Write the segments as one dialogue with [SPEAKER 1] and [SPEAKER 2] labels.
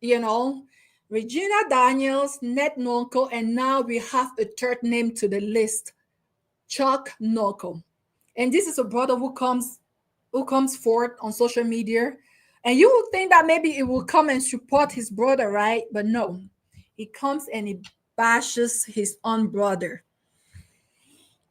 [SPEAKER 1] you know, Regina Daniels, Ned Nwoko, and now we have a third name to the list, Chuck Nwoko. And this is a brother who comes forth on social media. And you would think that maybe it will come and support his brother, right? But no. He comes and he bashes his own brother.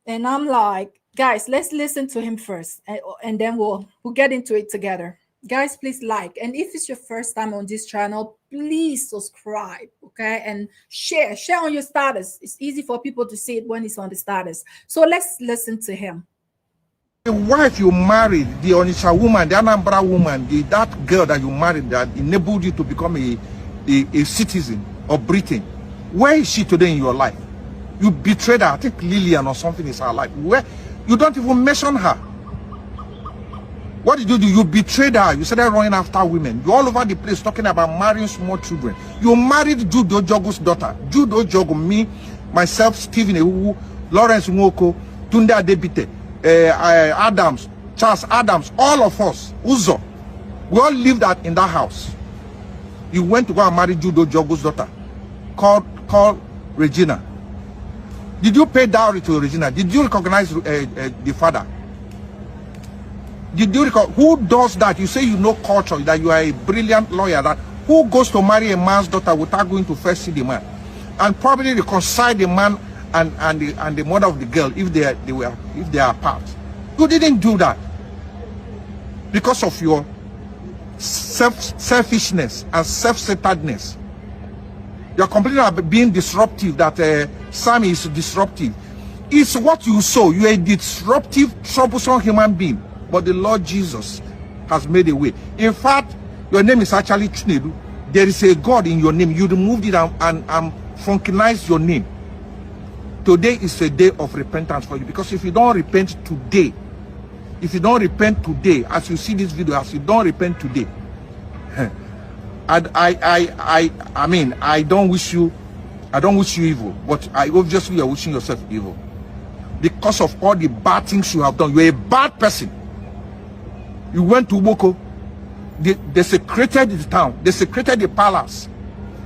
[SPEAKER 1] And I'm like, guys, let's listen to him first, and then we'll get into it together. Guys, please like, and if it's your first time on this channel, please subscribe, okay, and share on your status. It's easy for people to see it when it's on the status. So let's listen to him.
[SPEAKER 2] The wife you married, the Onitsha woman, the Anambra woman, that girl that you married that enabled you to become a citizen of Britain, where is she today in your life? You betrayed her. I think Lillian or something is her life. Where you don't even mention her. What did you do? You betrayed her. You started running after women. You're all over the place talking about marrying small children. You married Jude Ojogo's daughter. Jude Ojogo, me, myself, Stephen Ewu, Lawrence Nwoko, Tunde Adebite, Adams, Charles Adams, all of us, Uzo. We all lived in that house. You went to go and marry Jude Ojogo's daughter, called Regina. Did you pay dowry to Regina? Did you recognize the father? Did you who does that? You say you know culture, that you are a brilliant lawyer. That who goes to marry a man's daughter without going to first see the man, and probably reconcile the man and the mother of the girl if they are apart? You didn't do that because of your selfishness and self-centeredness. You're complaining about being disruptive, that Sammy is disruptive. It's what you sow. You're a disruptive, troublesome human being. But the Lord Jesus has made a way. In fact, your name is actually Chinedu. There is a God in your name. You removed it and funkinized your name. Today is a day of repentance for you. Because if you don't repent today, as you see this video, as you don't repent today, I mean, I don't wish you evil, but obviously you're wishing yourself evil because of all the bad things you have done. You're a bad person. You went to Nwoko. They desecrated the town. They desecrated the palace.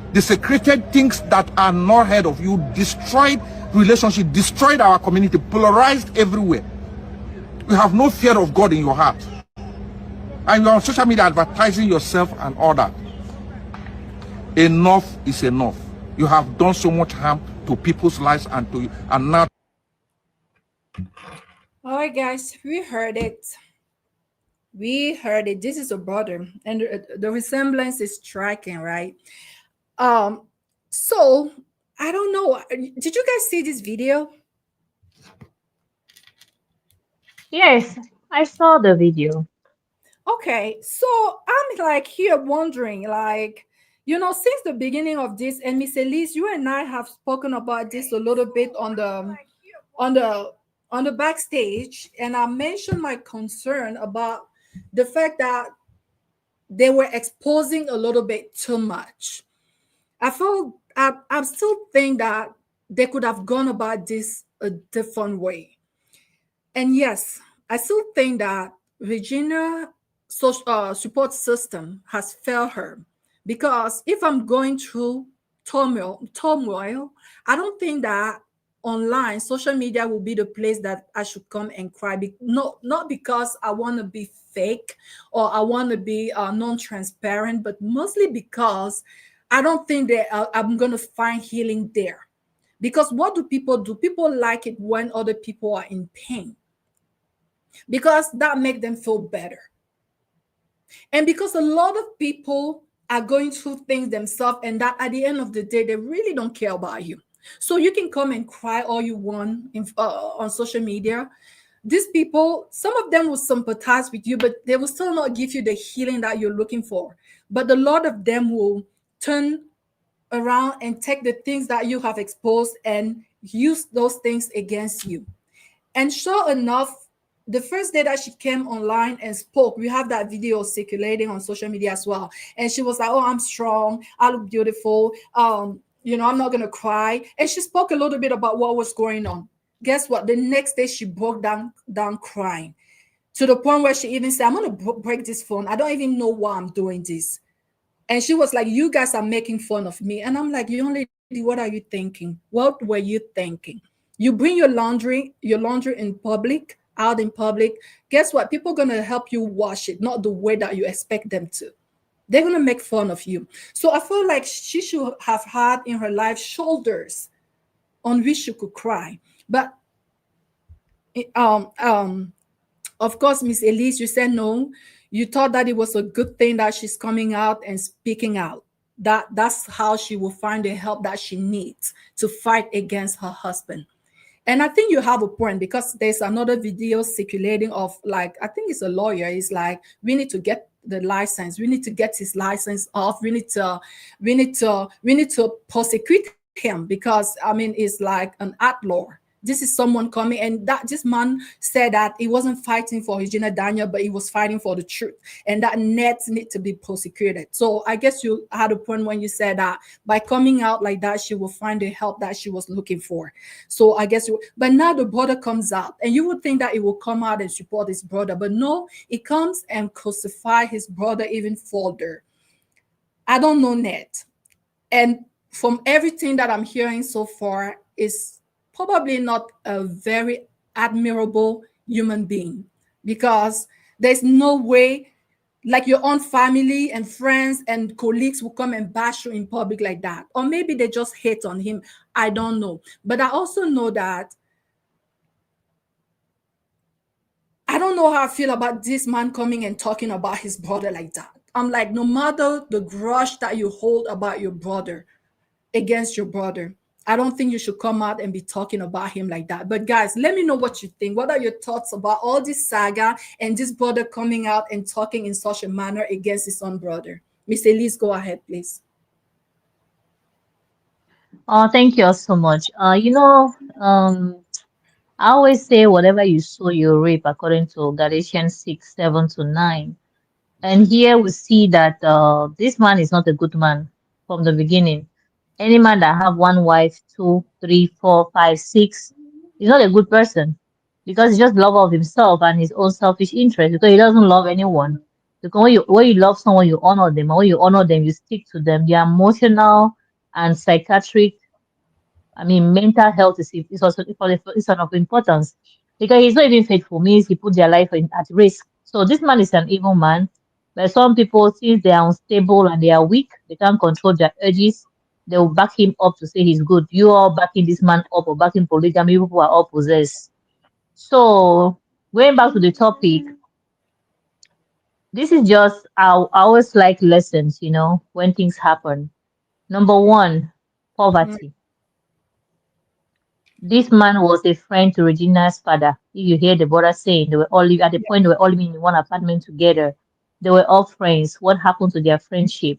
[SPEAKER 2] They desecrated things that are not heard of. You destroyed relationship, destroyed our community, polarized everywhere. You have no fear of God in your heart. And you're on social media advertising yourself and all that. Enough is enough. You have done so much harm to people's lives and to you, and now.
[SPEAKER 1] All right, guys, we heard it. This is a brother, and the resemblance is striking, right? So I don't know. Did you guys see this video?
[SPEAKER 3] Yes, I saw the video.
[SPEAKER 1] Okay, so I'm like here wondering, like, since the beginning of this, and Miss Elise, you and I have spoken about this a little bit on the backstage, and I mentioned my concern about the fact that they were exposing a little bit too much. I still think that they could have gone about this a different way. And yes, I still think that Regina support system has failed her, because if I'm going through turmoil, I don't think that online social media will be the place that I should come and cry. Not because I want to be fake or I want to be non-transparent, but mostly because I don't think that I'm going to find healing there. Because what do? People like it when other people are in pain, because that makes them feel better. And because a lot of people are going through things themselves, and that at the end of the day, they really don't care about you. So you can come and cry all you want on social media. These people, some of them will sympathize with you, but they will still not give you the healing that you're looking for. But a lot of them will turn around and take the things that you have exposed and use those things against you. And sure enough, the first day that she came online and spoke, we have that video circulating on social media as well. And she was like, "Oh, I'm strong. I look beautiful. I'm not going to cry." And she spoke a little bit about what was going on. Guess what? The next day she broke down crying, to the point where she even said, "I'm going to break this phone. I don't even know why I'm doing this." And she was like, "You guys are making fun of me." And I'm like, "Young lady, what are you thinking? What were you thinking? You bring your laundry in public, out in public. Guess what? People are gonna help you wash it, not the way that you expect them to. They're gonna make fun of you." So I feel like she should have had in her life shoulders on which she could cry. But um um of course, Miss Elise, you said no. You thought that it was a good thing that she's coming out and speaking out. That's how she will find the help that she needs to fight against her husband. And I think you have a point, because there's another video circulating of, like, I think it's a lawyer. He's like, we need to get the license. We need to get his license off. We need to prosecute him, because I mean, it's like an outlaw. This is someone coming, and that this man said that he wasn't fighting for Regina Daniel, but he was fighting for the truth, and that Nets need to be prosecuted. So I guess you had a point when you said that by coming out like that, she will find the help that she was looking for. So I guess but now the brother comes out, and you would think that it will come out and support his brother, but no, it comes and crucify his brother even further. I don't know Ned, and from everything that I'm hearing so far, is probably not a very admirable human being, because there's no way, like, your own family and friends and colleagues will come and bash you in public like that. Or maybe they just hate on him. I don't know. But I also know that I don't know how I feel about this man coming and talking about his brother like that. I'm like, no matter the grudge that you hold about your brother, against your brother, I don't think you should come out and be talking about him like that. But guys, let me know what you think. What are your thoughts about all this saga and this brother coming out and talking in such a manner against his own brother? Miss Elise, go ahead, please.
[SPEAKER 3] Oh, thank you all so much. I always say whatever you sow, you reap, according to Galatians 6:7 to 9. And here we see that this man is not a good man from the beginning. Any man that have one wife, two, three, four, five, six, is not a good person, because he's just love of himself and his own selfish interest, because he doesn't love anyone. Because when you love someone, you honor them. And when you honor them, you stick to them. Their emotional and psychiatric, I mean, mental health is also is of importance, because he's not even faithful, means he put their life at risk. So this man is an evil man. But some people, since they are unstable and they are weak, they can't control their urges, they will back him up to say he's good. You are backing this man up or backing polygamy, people who are all possessed. So going back to the topic, this is just I always like lessons, when things happen. Number one, poverty. This man was a friend to Regina's father. If you hear the brother saying they were all at the point they were all living in one apartment together, they were all friends. What happened to their friendship?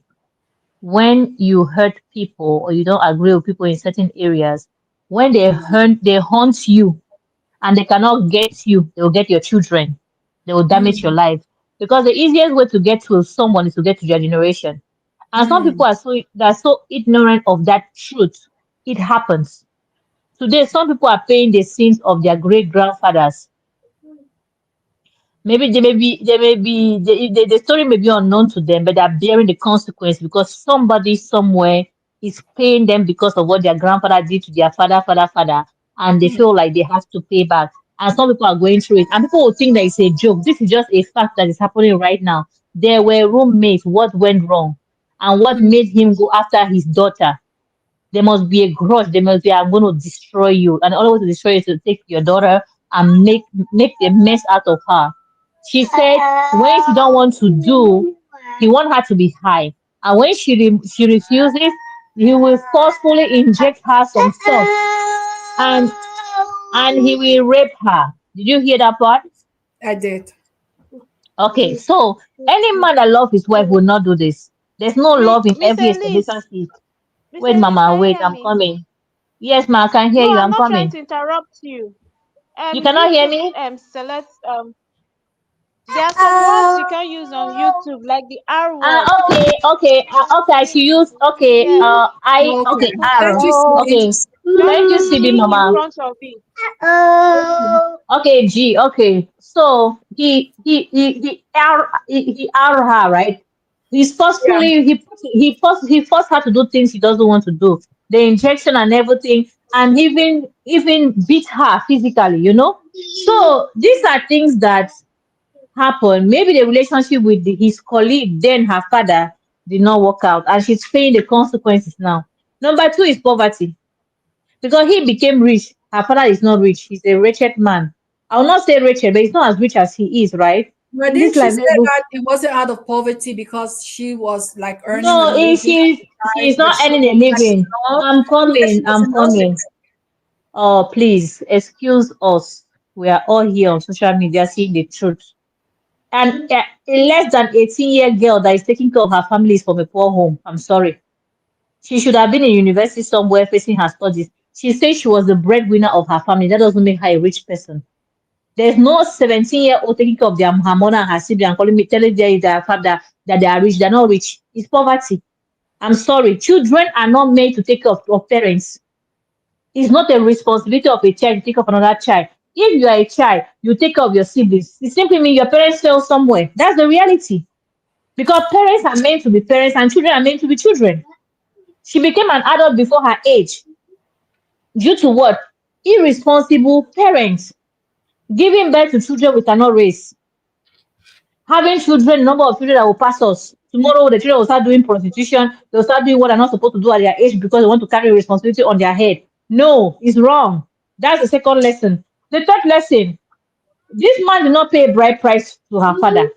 [SPEAKER 3] When you hurt people or you don't agree with people in certain areas, when they hunt you and they cannot get you, they will get your children. They will damage your
[SPEAKER 1] Mm,
[SPEAKER 3] life. Because the easiest way to get to someone is to get to their generation. And some
[SPEAKER 1] mm,
[SPEAKER 3] people are so ignorant of that truth. It happens. Today, some people are paying the sins of their great grandfathers. Maybe the story may be unknown to them, but they're bearing the consequence because somebody somewhere is paying them because of what their grandfather did to their father, and they
[SPEAKER 1] mm,
[SPEAKER 3] feel like they have to pay back. And some people are going through it, and people will think that it's a joke. This is just a fact that is happening right now. There were roommates. What went wrong, and what
[SPEAKER 1] mm,
[SPEAKER 3] made him go after his daughter? There must be a grudge. There must be, I'm going to destroy you. And the only way to destroy you is to take your daughter and make a mess out of her. She said when she don't want to do, he want her to be high. And when she refuses, he will forcefully inject her some stuff. And and he will rape her. Did you hear that part?
[SPEAKER 1] I did.
[SPEAKER 3] Okay, so any man that loves his wife will not do this. There's no love in
[SPEAKER 4] Miss
[SPEAKER 3] every
[SPEAKER 4] Elise,
[SPEAKER 3] relationship.
[SPEAKER 4] Miss
[SPEAKER 3] Wait,
[SPEAKER 4] Elise,
[SPEAKER 3] Mama,
[SPEAKER 4] can you
[SPEAKER 3] wait,
[SPEAKER 4] hear
[SPEAKER 3] I'm
[SPEAKER 4] me?
[SPEAKER 3] coming. Yes, ma, I can hear
[SPEAKER 4] No,
[SPEAKER 3] you.
[SPEAKER 4] I'm
[SPEAKER 3] I'm
[SPEAKER 4] not trying
[SPEAKER 3] coming.
[SPEAKER 4] to interrupt you.
[SPEAKER 3] You cannot hear
[SPEAKER 4] YouTube
[SPEAKER 3] me?
[SPEAKER 4] select there are some words you can use on YouTube, like the R word.
[SPEAKER 3] Okay. I should use okay.
[SPEAKER 4] Yes,
[SPEAKER 1] Okay. Thank
[SPEAKER 3] R.
[SPEAKER 1] you, CB.
[SPEAKER 3] Okay.
[SPEAKER 4] just
[SPEAKER 3] Thank you,
[SPEAKER 4] put
[SPEAKER 3] CB
[SPEAKER 4] G in
[SPEAKER 3] Mama.
[SPEAKER 4] front of it.
[SPEAKER 3] Okay, G. Okay. So he R her, right? He's
[SPEAKER 1] Yeah.
[SPEAKER 3] forcefully he forced her to do things he doesn't want to do. The injection and everything, and even beat her physically, you know. So these are things that happen. Maybe the relationship with his colleague, then her father, did not work out, and she's paying the consequences now. Number two is poverty. Because he became rich, her father is not rich. He's a wretched man. I will not say wretched, but he's not as rich as he is, right?
[SPEAKER 1] But
[SPEAKER 3] In this
[SPEAKER 1] didn't she
[SPEAKER 3] life,
[SPEAKER 1] say that it wasn't out of poverty because she was like earning a
[SPEAKER 3] no,
[SPEAKER 1] living at the
[SPEAKER 3] she's
[SPEAKER 1] time, but
[SPEAKER 3] not
[SPEAKER 1] she
[SPEAKER 3] earning a
[SPEAKER 1] was like
[SPEAKER 3] living.
[SPEAKER 1] no,
[SPEAKER 3] I'm
[SPEAKER 1] she said she
[SPEAKER 3] coming.
[SPEAKER 1] was
[SPEAKER 3] I'm
[SPEAKER 1] a nurse.
[SPEAKER 3] coming. Oh, please excuse us. We are all here on social media seeing the truth. And a less than 18-year girl that is taking care of her family is from a poor home. I'm sorry. She should have been in university somewhere facing her studies. She said she was the breadwinner of her family. That doesn't make her a rich person. There's no 17-year-old taking care of her mother and her sibling and calling me, telling their father that they are rich. They're not rich. It's poverty. I'm sorry. Children are not made to take care of parents. It's not a responsibility of a child to take care of another child. If you are a child, you take care of your siblings. It simply means your parents fell somewhere. That's the reality. Because parents are meant to be parents and children are meant to be children. She became an adult before her age due to what? Irresponsible parents giving birth to children we cannot raise. Having children, number of children that will pass us. Tomorrow, the children will start doing prostitution. They'll start doing what they're not supposed to do at their age because they want to carry responsibility on their head. No, it's wrong. That's the second lesson. The third lesson, this man did not pay a bride price to her father.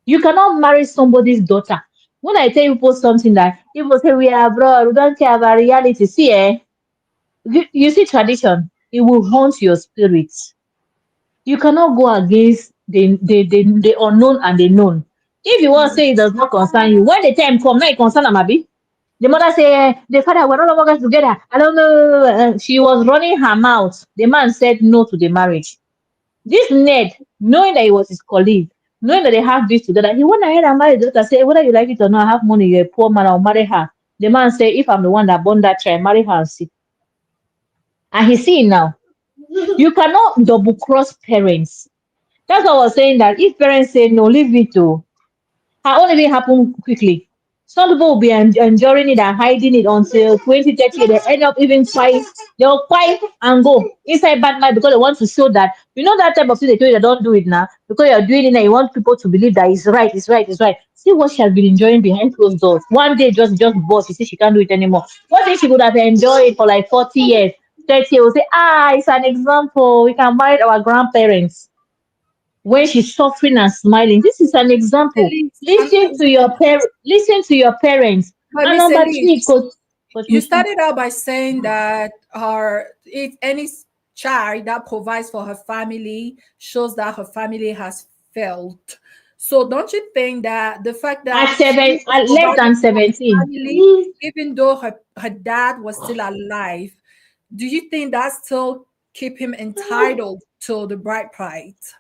[SPEAKER 3] You cannot marry somebody's daughter. When I tell people something that people say we are abroad, we don't care about reality. See, you see tradition, it will haunt your spirit. You cannot go against the unknown and the known. If you want to say it does not concern you, when the time come, now it concern am, abi? The mother say, the father, we're no longer together. I don't know. She was running her mouth. The man said no to the marriage. This Ned, knowing that he was his colleague, knowing that they have this together, he went ahead and married the daughter. Say, whether you like it or not, I have money, you're a poor man, I'll marry her. The man say, if I'm the one that born that child, marry her and see. And he's seeing now. You cannot double cross parents. That's what I was saying that if parents say no, leave it to her own even happen quickly. Some people will be enduring it and hiding it until 2030. They end up even twice. They'll fight and go inside bad mind because they want to show that you know that type of thing they tell you they don't do it now because you're doing it and you want people to believe that it's right, it's right, it's right. See what she has been enjoying behind closed doors. One day just boss, you see she can't do it anymore. What if she could have enjoyed it for like 40 years, 30 years? We'll say, it's an example. We can marry our grandparents when she's suffering and smiling. This is an example.
[SPEAKER 1] Elise,
[SPEAKER 3] Listen to your parents.
[SPEAKER 1] but
[SPEAKER 3] And
[SPEAKER 1] Miss
[SPEAKER 3] number three,
[SPEAKER 1] Elise,
[SPEAKER 3] Coach
[SPEAKER 1] you
[SPEAKER 3] Michelle.
[SPEAKER 1] started out by saying that her if any child that provides for her family shows that her family has failed. So don't you think that the fact that she was
[SPEAKER 3] At less
[SPEAKER 1] providing
[SPEAKER 3] than
[SPEAKER 1] for her
[SPEAKER 3] 17.
[SPEAKER 1] family, even though her dad was still alive, do you think that still keep him entitled to the bride price?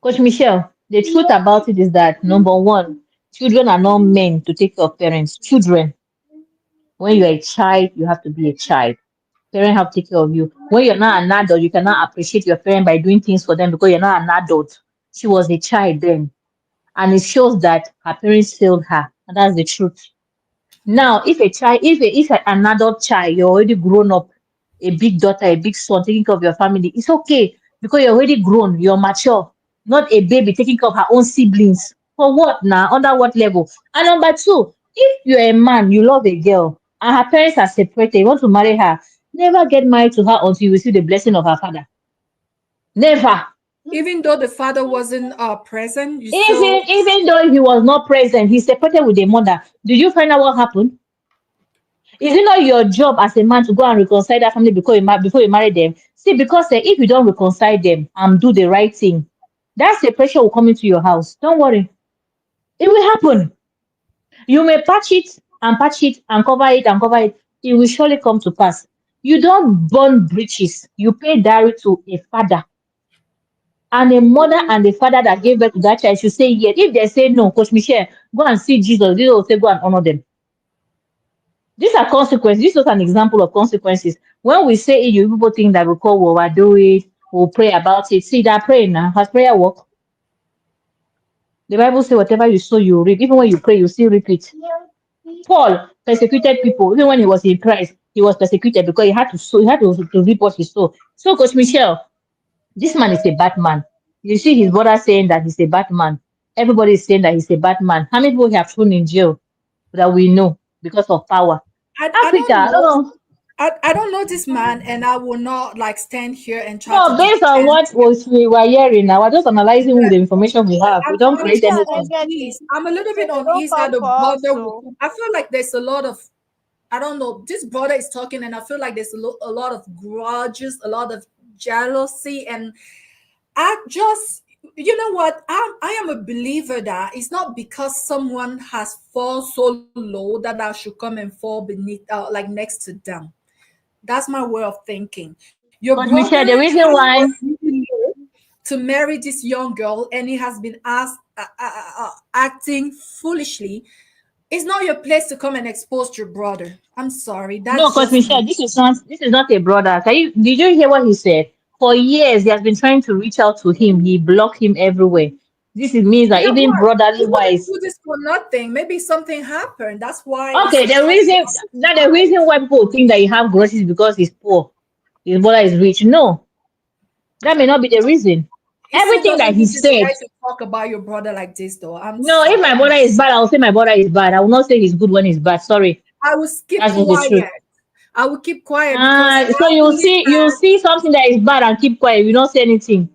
[SPEAKER 3] Coach Michelle, the truth about it is that number one, children are not meant to take care of parents. Children, when you're a child, you have to be a child. Parents have to take care of you. When you're not an adult, you cannot appreciate your parent by doing things for them because you're not an adult. She was a child then. And it shows that her parents failed her. And that's the truth. Now, an adult child, you're already grown up, a big daughter, a big son, taking care of your family, it's okay because you're already grown, you're mature, not a baby taking care of her own siblings. For what now? Under what level? And number two, if you're a man, you love a girl, and her parents are separated, you want to marry her, never get married to her until you receive the blessing of her father. Never.
[SPEAKER 1] Even though the father wasn't present, you
[SPEAKER 3] Even
[SPEAKER 1] still
[SPEAKER 3] even though he was not present, he separated with the mother. Did you find out what happened? Is it not your job as a man to go and reconcile that family before you marry them? See, because if you don't reconcile them and do the right thing, that separation will come into your house. Don't worry, it will happen. You may patch it and cover it and cover it. It will surely come to pass. You don't burn bridges. You pay dowry to a father and a mother and a father that gave birth to that child should say yes. If they say no, Coach Michelle, go and see Jesus. Jesus will say, go and honor them. These are consequences. This is an example of consequences. When we say it, you people think that we call we overdo it, we'll pray about it. See that prayer now. Has prayer work? The Bible says whatever you sow, you reap. Even when you pray, you still reap it. Paul persecuted people. Even when he was in Christ, he was persecuted because he had to sow, he had to reap what he sowed. So, Coach Michelle, this man is a bad man. You see his brother saying that he's a bad man. Everybody is saying that he's a bad man. How many people have thrown in jail that we know because of power?
[SPEAKER 1] I
[SPEAKER 3] Africa,
[SPEAKER 1] don't
[SPEAKER 3] I don't
[SPEAKER 1] know.
[SPEAKER 3] know.
[SPEAKER 1] I don't know this man, and I will not like stand here and try to
[SPEAKER 3] No, based on
[SPEAKER 1] defend.
[SPEAKER 3] what we were hearing now, we're just analyzing with the information we have. We don't
[SPEAKER 1] I'm a
[SPEAKER 3] create
[SPEAKER 1] bit
[SPEAKER 4] Michelle, they
[SPEAKER 3] anything.
[SPEAKER 4] get it.
[SPEAKER 1] uneasy. I'm a little
[SPEAKER 4] So
[SPEAKER 1] bit
[SPEAKER 4] they don't
[SPEAKER 1] uneasy that
[SPEAKER 4] come
[SPEAKER 1] the
[SPEAKER 4] for us.
[SPEAKER 1] brother will
[SPEAKER 4] So
[SPEAKER 1] come. I feel like there's a lot of, I don't know, this brother is talking, and I feel like there's a lot of grudges, a lot of jealousy, and I just, you know what? I am a believer that it's not because someone has fallen so low that I should come and fall beneath, like next to them. That's my way of thinking. Your
[SPEAKER 3] But
[SPEAKER 1] brother
[SPEAKER 3] Michelle, the
[SPEAKER 1] has
[SPEAKER 3] reason
[SPEAKER 1] gone
[SPEAKER 3] why,
[SPEAKER 1] really low to marry this young girl, and he has been asked acting foolishly. It's not your place to come and expose your brother. I'm sorry,
[SPEAKER 3] no,
[SPEAKER 1] that's
[SPEAKER 3] because
[SPEAKER 1] just
[SPEAKER 3] Michelle,
[SPEAKER 1] me.
[SPEAKER 3] this is not a brother. Did you hear what he said? For years, he has been trying to reach out to him. He blocked him everywhere. This is means that
[SPEAKER 1] Yeah,
[SPEAKER 3] even
[SPEAKER 1] what? He
[SPEAKER 3] brotherly
[SPEAKER 1] wouldn't
[SPEAKER 3] wise.
[SPEAKER 1] do this for nothing. Maybe something happened. That's why
[SPEAKER 3] Okay,
[SPEAKER 1] it's
[SPEAKER 3] the
[SPEAKER 1] trying to
[SPEAKER 3] reason that the reason why people think that you have growth is because he's poor, his brother is rich. No, that may not be the reason.
[SPEAKER 1] it still
[SPEAKER 3] Everything
[SPEAKER 1] doesn't
[SPEAKER 3] that he
[SPEAKER 1] give you the
[SPEAKER 3] said.
[SPEAKER 1] right to talk about your brother like this, though. I'm
[SPEAKER 3] No, if my
[SPEAKER 1] sorry.
[SPEAKER 3] brother is bad, I'll say my brother is bad. I will not say he's good when he's bad. Sorry,
[SPEAKER 1] I will keep
[SPEAKER 3] that's just the truth.
[SPEAKER 1] quiet. I will keep quiet because
[SPEAKER 3] So
[SPEAKER 1] I
[SPEAKER 3] you'll
[SPEAKER 1] believe
[SPEAKER 3] see you'll
[SPEAKER 1] that
[SPEAKER 3] see something that is bad and keep quiet. You don't say anything.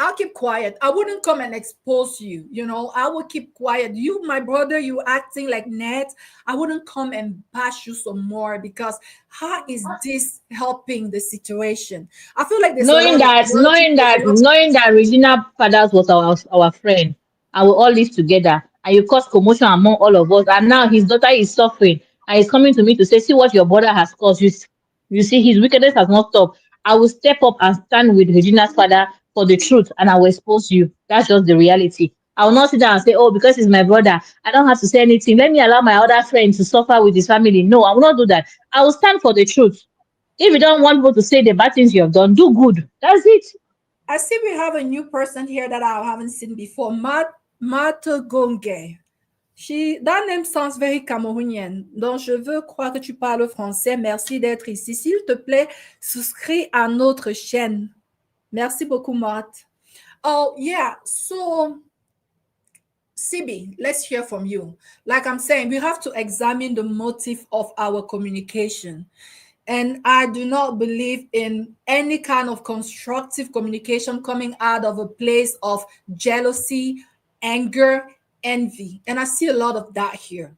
[SPEAKER 1] I'll keep quiet. I wouldn't come and expose you. I will keep quiet. You, my brother, you acting like Ned. I wouldn't come and bash you some more because how is this helping the situation? I feel like there's a
[SPEAKER 3] knowing
[SPEAKER 1] lot of
[SPEAKER 3] that
[SPEAKER 1] grudges.
[SPEAKER 3] knowing
[SPEAKER 1] There's
[SPEAKER 3] that
[SPEAKER 1] a lot.
[SPEAKER 3] knowing that Regina fathers was our friend and we all live together and you cause commotion among all of us and now his daughter is suffering and he's coming to me to say see what your brother has caused you see his wickedness has not stopped. I will step up and stand with Regina's father for the truth and I will expose you. That's just the reality. I will not sit down and say, oh, because he's my brother, I don't have to say anything. Let me allow my other friend to suffer with his family. No, I will not do that. I will stand for the truth. If you don't want people to say the bad things you have done, do good. That's it.
[SPEAKER 1] I see we have a new person here that I haven't seen before. Mata Gonge. That name sounds very camerounien. Donc, je veux croire que tu parles français. Merci d'être ici. S'il te plaît, souscris à notre chaîne. Merci beaucoup, Matt. Oh, yeah. So, CB, let's hear from you. Like I'm saying, we have to examine the motive of our communication. And I do not believe in any kind of constructive communication coming out of a place of jealousy, anger, envy. And I see a lot of that here.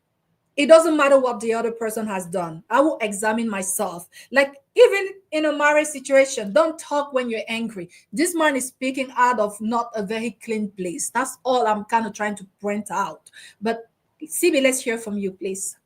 [SPEAKER 1] It doesn't matter what the other person has done. I will examine myself. Like, even in a marriage situation, don't talk when you're angry. This man is speaking out of not a very clean place. That's all I'm kind of trying to point out. But CB, let's hear from you, please.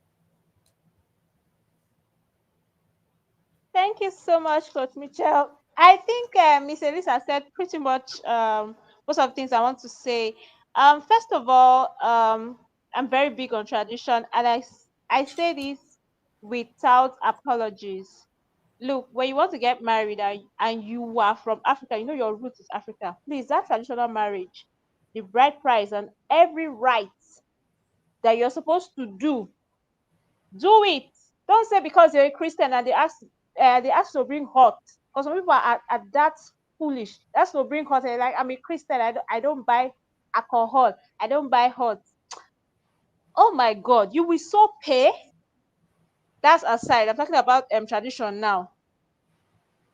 [SPEAKER 4] thank you so much, Coach Michelle. I think Miss Elisa said pretty much most of the things I want to say. First of all, I'm very big on tradition, and I say this without apologies. Look, when you want to get married and you are from Africa, you know your root is Africa. Please, that traditional marriage, the bride price and every right that you're supposed to do it. Don't say because you're a Christian and they ask to bring hot. Because some people are that foolish. That's to bring hot. And like, I'm a Christian. I don't buy alcohol. I don't buy hot. Oh my God, you will so pay. That's aside. I'm talking about tradition now.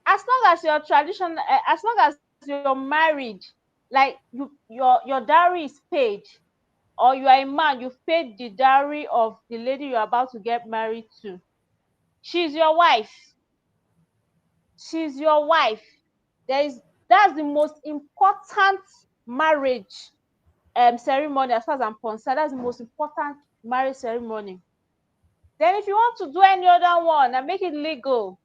[SPEAKER 4] As long as your tradition, as long as you're married, like your dowry is paid, or you are a man, you've paid the dowry of the lady you're about to get married to. She's your wife. She's your wife. That's the most important marriage ceremony as far as I'm concerned. That's the most important marriage ceremony. Then if you want to do any other one and make it legal,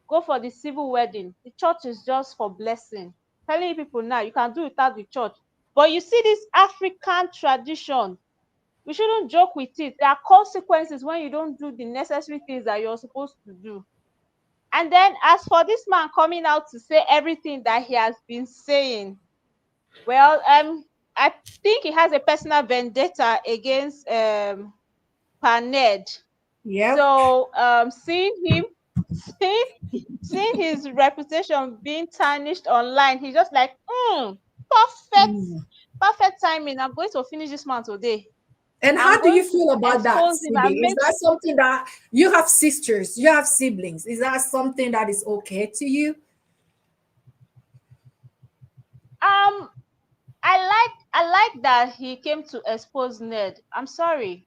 [SPEAKER 4] go for the civil wedding. The church is just for blessing. Telling you people now, you can do without the church. But you see this African tradition, we shouldn't joke with it. There are consequences when you don't do the necessary things that you're supposed to do. And then as for this man coming out to say everything that he has been saying, well, I think he has a personal vendetta against Ned.
[SPEAKER 1] Yep.
[SPEAKER 4] So seeing him, seeing seeing his reputation being tarnished online, he's just like, perfect,
[SPEAKER 1] Mm.
[SPEAKER 4] perfect timing. I'm going to finish this man today.
[SPEAKER 1] And
[SPEAKER 4] I'm
[SPEAKER 1] how do you
[SPEAKER 4] going to
[SPEAKER 1] feel about that,
[SPEAKER 4] expose him and
[SPEAKER 1] CD? Is
[SPEAKER 4] make
[SPEAKER 1] that something that you have sisters, you have siblings? Is that something that is okay to you?
[SPEAKER 4] um I like that he came to expose Ned. I'm sorry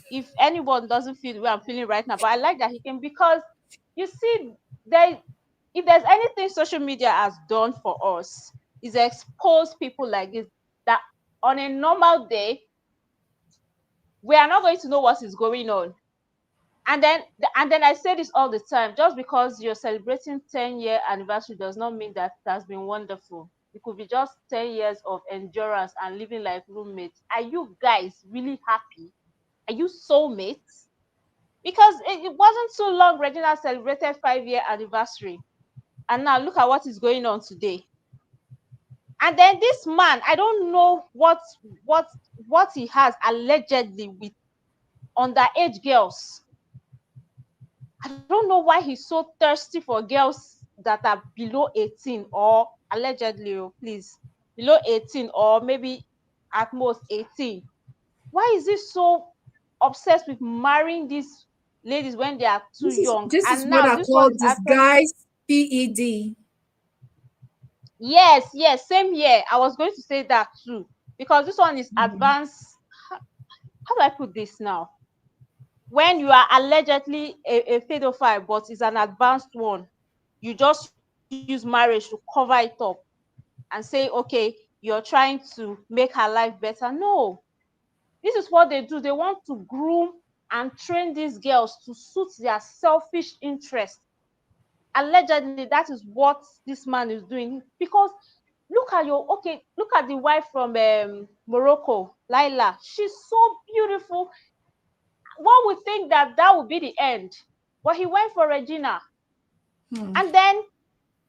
[SPEAKER 4] if anyone doesn't feel the way I'm feeling right now, but I like that he came because you see, there if there's anything social media has done for us is expose people like this that on a normal day we are not going to know what is going on. And then I say this all the time: just because you're celebrating 10-year anniversary does not mean that it has been wonderful. It could be just 10 years of endurance and living like roommates. Are you guys really happy? Are you soulmates? Because it wasn't too long Regina celebrated 5-year anniversary, and now look at what is going on today. And then this man, I don't know what what he has allegedly with underage girls. I don't know why he's so thirsty for girls that are below 18, or allegedly, please, below 18, or maybe at most 18. Why is he so obsessed with marrying these ladies when they are too young?
[SPEAKER 1] This is
[SPEAKER 4] And
[SPEAKER 1] what
[SPEAKER 4] now
[SPEAKER 1] I
[SPEAKER 4] this one
[SPEAKER 1] call
[SPEAKER 4] is actually,
[SPEAKER 1] disguised PED.
[SPEAKER 4] yes, yes, same here. I was going to say that too. Because this one is advanced. How do I put this now? When you are allegedly a pedophile, but it's an advanced one, you just use marriage to cover it up and say, okay, you're trying to make her life better. No, this is what they do. They want to groom and train these girls to suit their selfish interests. Allegedly, that is what this man is doing. Because look at the wife from Morocco, Laila. She's so beautiful. One would think that that would be the end, but he went for Regina.
[SPEAKER 1] Hmm.
[SPEAKER 4] And then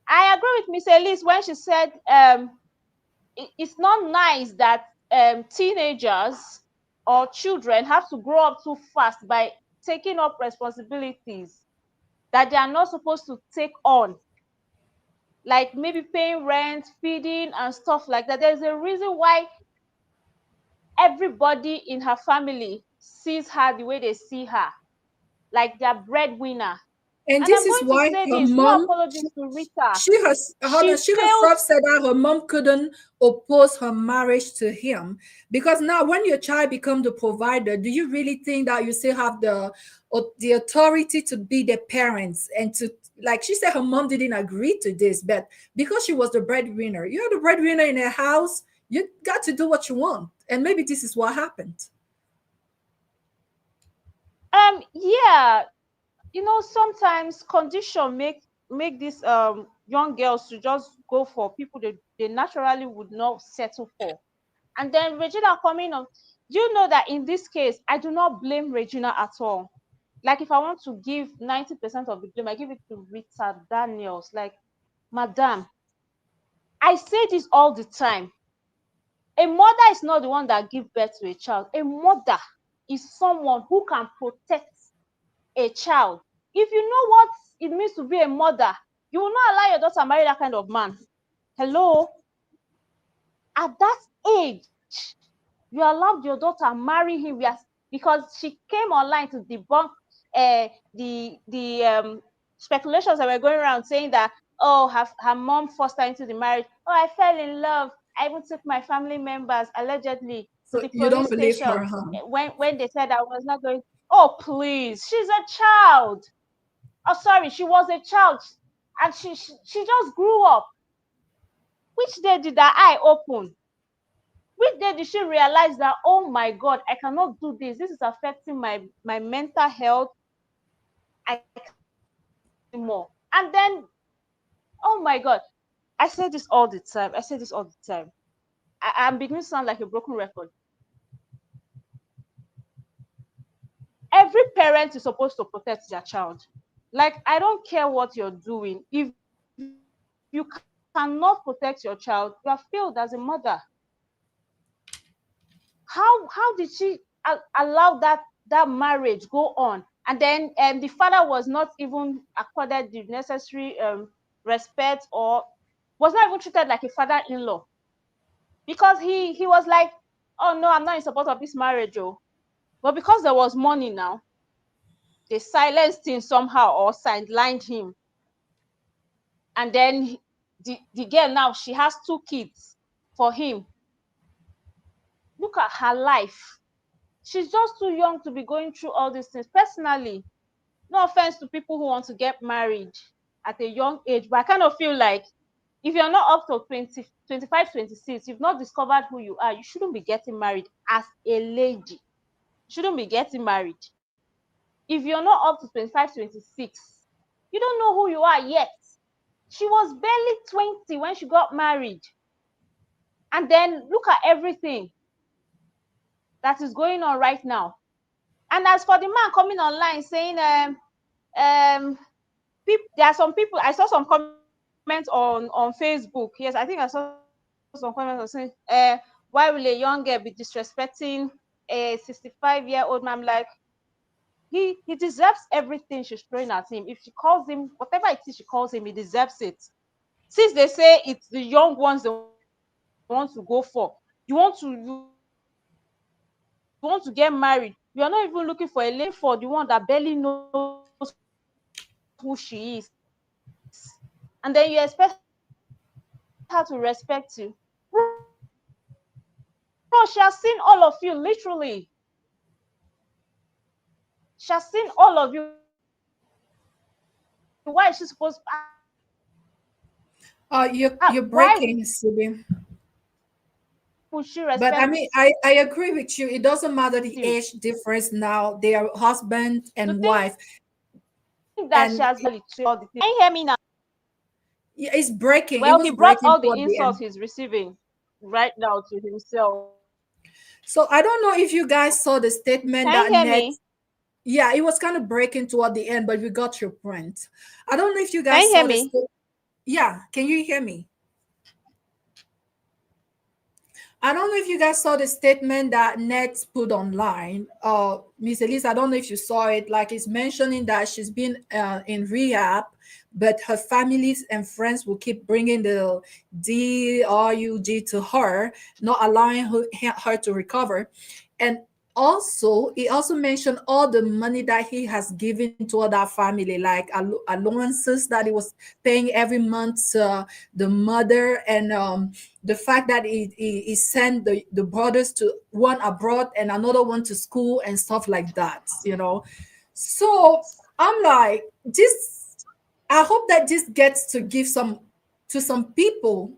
[SPEAKER 4] I agree with Miss Elise when she said it's not nice that teenagers or children have to grow up too fast by taking up responsibilities that they are not supposed to take on, like maybe paying rent, feeding, and stuff like that. There's a reason why everybody in her family sees her the way they see her, like their breadwinner.
[SPEAKER 1] And
[SPEAKER 4] And
[SPEAKER 1] this
[SPEAKER 4] I'm
[SPEAKER 1] is
[SPEAKER 4] going to
[SPEAKER 1] why
[SPEAKER 4] say
[SPEAKER 1] her
[SPEAKER 4] this, no
[SPEAKER 1] mom,
[SPEAKER 4] apology to Rita.
[SPEAKER 1] she has hold
[SPEAKER 4] She
[SPEAKER 1] on, she
[SPEAKER 4] failed.
[SPEAKER 1] herself said that her mom couldn't oppose her marriage to him because now when your child become the provider, do you really think that you still have the authority to be the parents and to, like she said her mom didn't agree to this, but because she was the breadwinner, you're the breadwinner in a house, you got to do what you want. And maybe this is what happened.
[SPEAKER 4] Yeah, sometimes condition make these young girls to just go for people they naturally would not settle for. And then Regina coming on, do you know that in this case I do not blame Regina at all? Like, if I want to give 90% of the blame, I give it to Rita Daniels. Like, madam, I say this all the time: a mother is not the one that gives birth to a child. A mother is someone who can protect a child. If you know what it means to be a mother, you will not allow your daughter marry that kind of man. Hello? At that age, you allowed your daughter marry him because she came online to debunk the speculations that were going around saying that, oh, her mom forced her into the marriage. Oh, I fell in love. I even took my family members allegedly to
[SPEAKER 1] So
[SPEAKER 4] the
[SPEAKER 1] you don't
[SPEAKER 4] police
[SPEAKER 1] believe
[SPEAKER 4] station
[SPEAKER 1] her, huh?
[SPEAKER 4] when they said I was not going. Oh, please, she's a child. Oh, sorry, she was a child, and she just grew up. Which day did her eye open? Which day did she realize that, oh my God, I cannot do this, this is affecting my mental health, I cannot do this anymore? And then, oh my God, I say this all the time, I'm beginning to sound like a broken record. Every parent is supposed to protect their child. Like, I don't care what you're doing. If you cannot protect your child, you have failed as a mother. How did she allow that marriage go on? And then the father was not even accorded the necessary respect, or was not even treated like a father-in-law, because he was like, oh no, I'm not in support of this marriage, oh. But because there was money now, they silenced him somehow or sidelined him. And then the girl now, she has 2 kids for him. Look at her life. She's just too young to be going through all these things. Personally, no offense to people who want to get married at a young age, but I kind of feel like if you're not up to 20, 25, 26, you've not discovered who you are, you shouldn't be getting married as a lady. You shouldn't be getting married. If you're not up to 25, 26, you don't know who you are yet. She was barely 20 when she got married. And then look at everything that is going on right now. And as for the man coming online saying, there are some people, I saw some comments on Facebook. Yes, I think I saw some comments on saying, why will a young girl be disrespecting a 65-year-old man? I'm like, he deserves everything she's throwing at him. If she calls him whatever it is she calls him, he deserves it. Since they say it's the young ones they want to go for, you want to get married, you're not even looking for a lady, for the one that barely knows who she is, and then you expect her to respect you. Bro, she has seen all of you literally. She has seen all of you. Why is she supposed,
[SPEAKER 1] You're
[SPEAKER 4] why
[SPEAKER 1] breaking, Sibi.
[SPEAKER 4] would she
[SPEAKER 1] But I
[SPEAKER 4] respect
[SPEAKER 1] mean, I agree with you. It doesn't matter the
[SPEAKER 4] you?
[SPEAKER 1] age difference now. They are husband
[SPEAKER 4] To
[SPEAKER 1] and
[SPEAKER 4] think
[SPEAKER 1] wife.
[SPEAKER 4] that she has been all
[SPEAKER 1] And
[SPEAKER 4] the things. Can you hear me now?
[SPEAKER 1] yeah, it's breaking. It
[SPEAKER 4] Well,
[SPEAKER 1] was
[SPEAKER 4] he brought
[SPEAKER 1] breaking
[SPEAKER 4] all the
[SPEAKER 1] toward the
[SPEAKER 4] insults
[SPEAKER 1] end.
[SPEAKER 4] he's receiving right now to himself.
[SPEAKER 1] So I don't know if you guys saw the statement
[SPEAKER 4] Can you
[SPEAKER 1] that
[SPEAKER 4] hear
[SPEAKER 1] Ned.
[SPEAKER 4] me?
[SPEAKER 1] Yeah, it was kind of breaking toward the end, but we got your point. I don't know if you
[SPEAKER 4] Can you
[SPEAKER 1] guys
[SPEAKER 4] hear
[SPEAKER 1] saw the
[SPEAKER 4] me?
[SPEAKER 1] statement. Yeah, can you hear me? I don't know if you guys saw the statement that Ned put online. Miss Elise, I don't know if you saw it. Like, it's mentioning that she's been in rehab, but her families and friends will keep bringing the DRUG to her, not allowing her to recover. And also, he also mentioned all the money that he has given to other family, like allowances that he was paying every month to the mother, and the fact that he sent the brothers to one abroad and another one to school and stuff like that. So I'm like, this, I hope that this gets to give some people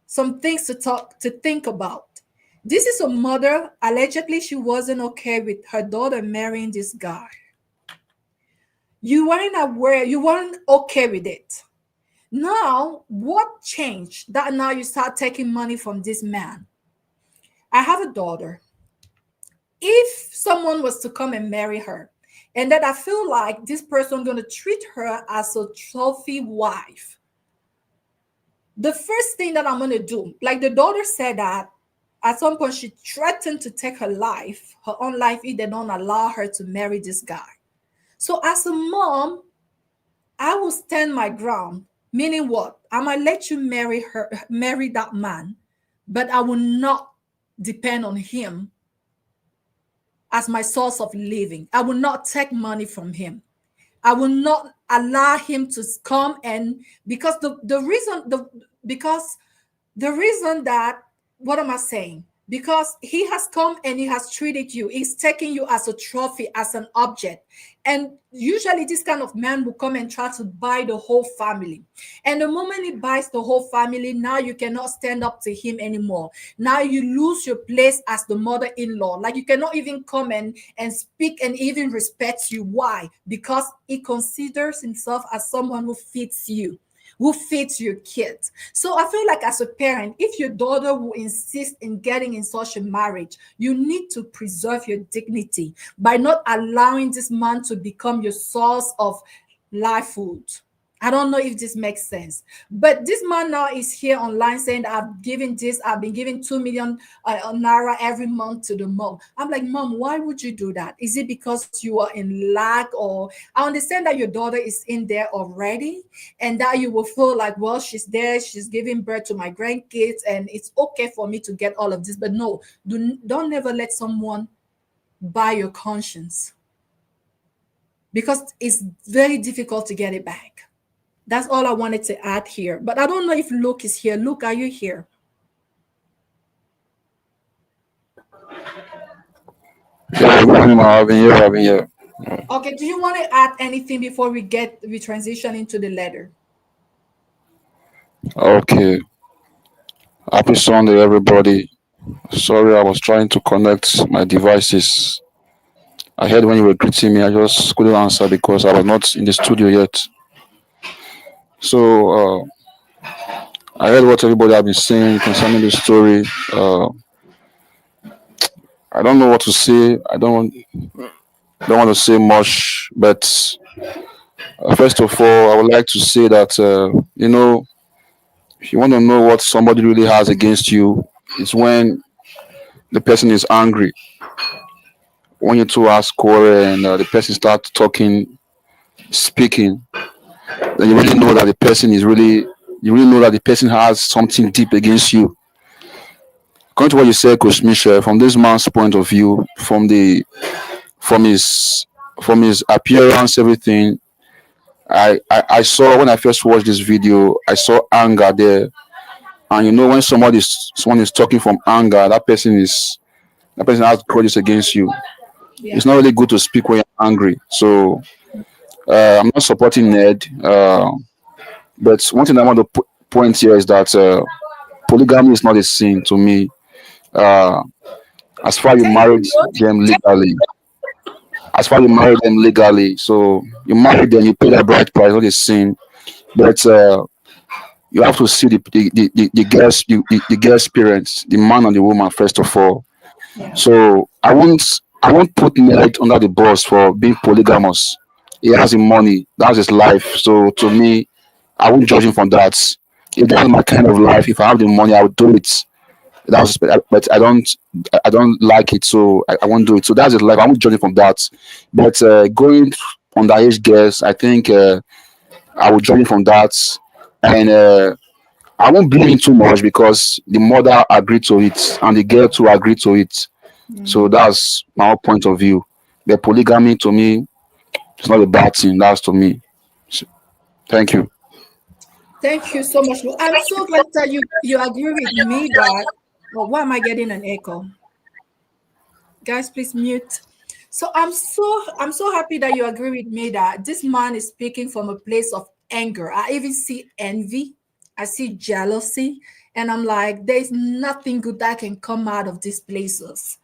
[SPEAKER 1] some things to think about. This is a mother. Allegedly, she wasn't okay with her daughter marrying this guy. You weren't aware, you weren't okay with it. Now, what changed that now you start taking money from this man? I have a daughter. If someone was to come and marry her, and that I feel like this person going to treat her as a trophy wife, the first thing that I'm going to do, like the daughter said that at some point she threatened to take her life, her own life, if they don't allow her to marry this guy. So as a mom, I will stand my ground. Meaning what? I'm gonna let you marry that man, but I will not depend on him as my source of living. I will not take money from him. I will not allow him to come, and because the reason that, what am I saying? Because he has come and he has treated you, he's taking you as a trophy, as an object. And usually this kind of man will come and try to buy the whole family. And the moment he buys the whole family, now you cannot stand up to him anymore. Now you lose your place as the mother-in-law. Like, you cannot even come and speak and even respect you. Why? Because he considers himself as someone who fits you, who fits your kids. So I feel like as a parent, if your daughter will insist in getting in such a marriage, you need to preserve your dignity by not allowing this man to become your source of life food. I don't know if this makes sense. But this man now is here online saying that I've been giving 2 million naira every month to the mom. I'm like, Mom, why would you do that? Is it because you are in lack? Or I understand that your daughter is in there already and that you will feel like, well, she's there, she's giving birth to my grandkids, and it's okay for me to get all of this. But no, don't never let someone buy your conscience, because it's very difficult to get it back. That's all I wanted to add here. But I don't know if Luke is here. Luke, are you here?
[SPEAKER 5] Yeah, good evening, I've been here, I've been here.
[SPEAKER 1] Okay, do you want to add anything before we transition into the letter?
[SPEAKER 5] Okay, happy Sunday, everybody. Sorry, I was trying to connect my devices. I heard when you were greeting me, I just couldn't answer because I was not in the studio yet. So, I heard what everybody have been saying concerning the story. I don't know what to say. I don't want to say much, but first of all, I would like to say that if you want to know what somebody really has against you, it's when the person is angry. When you two ask quarrel and the person starts talking, speaking, then you really know that the person is really, you really know that the person has something deep against you. According to what you said, Coach Michelle, from this man's point of view, from his from his appearance, everything, I saw when I first watched this video, I saw anger there. And when someone is talking from anger, that person has grudges against you.
[SPEAKER 1] Yeah.
[SPEAKER 5] It's not really good to speak when you're angry. So I'm not supporting Ned. But one thing I want to point here is that polygamy is not a sin to me. Uh, as far you
[SPEAKER 1] Thank
[SPEAKER 5] married
[SPEAKER 1] you, Luke.
[SPEAKER 5] them legally, so you married them, you pay that bride price, not a sin. But you have to see the girl's parents, the man and the woman first of all.
[SPEAKER 1] Yeah.
[SPEAKER 5] So I won't put Ned under the bus for being polygamous. He has the money, that's his life. So to me, I won't judge him from that. If that's my kind of life, if I have the money, I would do it. But I don't like it, so I won't do it. So that's his life. I won't judge him from that. But going underage girls, I think I will judge him from that, and I won't blame him too much because the mother agreed to it and the girl too agreed to it. So that's my own point of view. The polygamy to me is not a bad thing. That's to me. So, thank you.
[SPEAKER 1] Thank you so much, Luke. I'm so glad that you agree with me that. Oh, why am I getting an echo? Guys, please mute. So I'm so happy that you agree with me that this man is speaking from a place of anger. I even see envy, I see jealousy, and I'm like, there's nothing good that can come out of these places.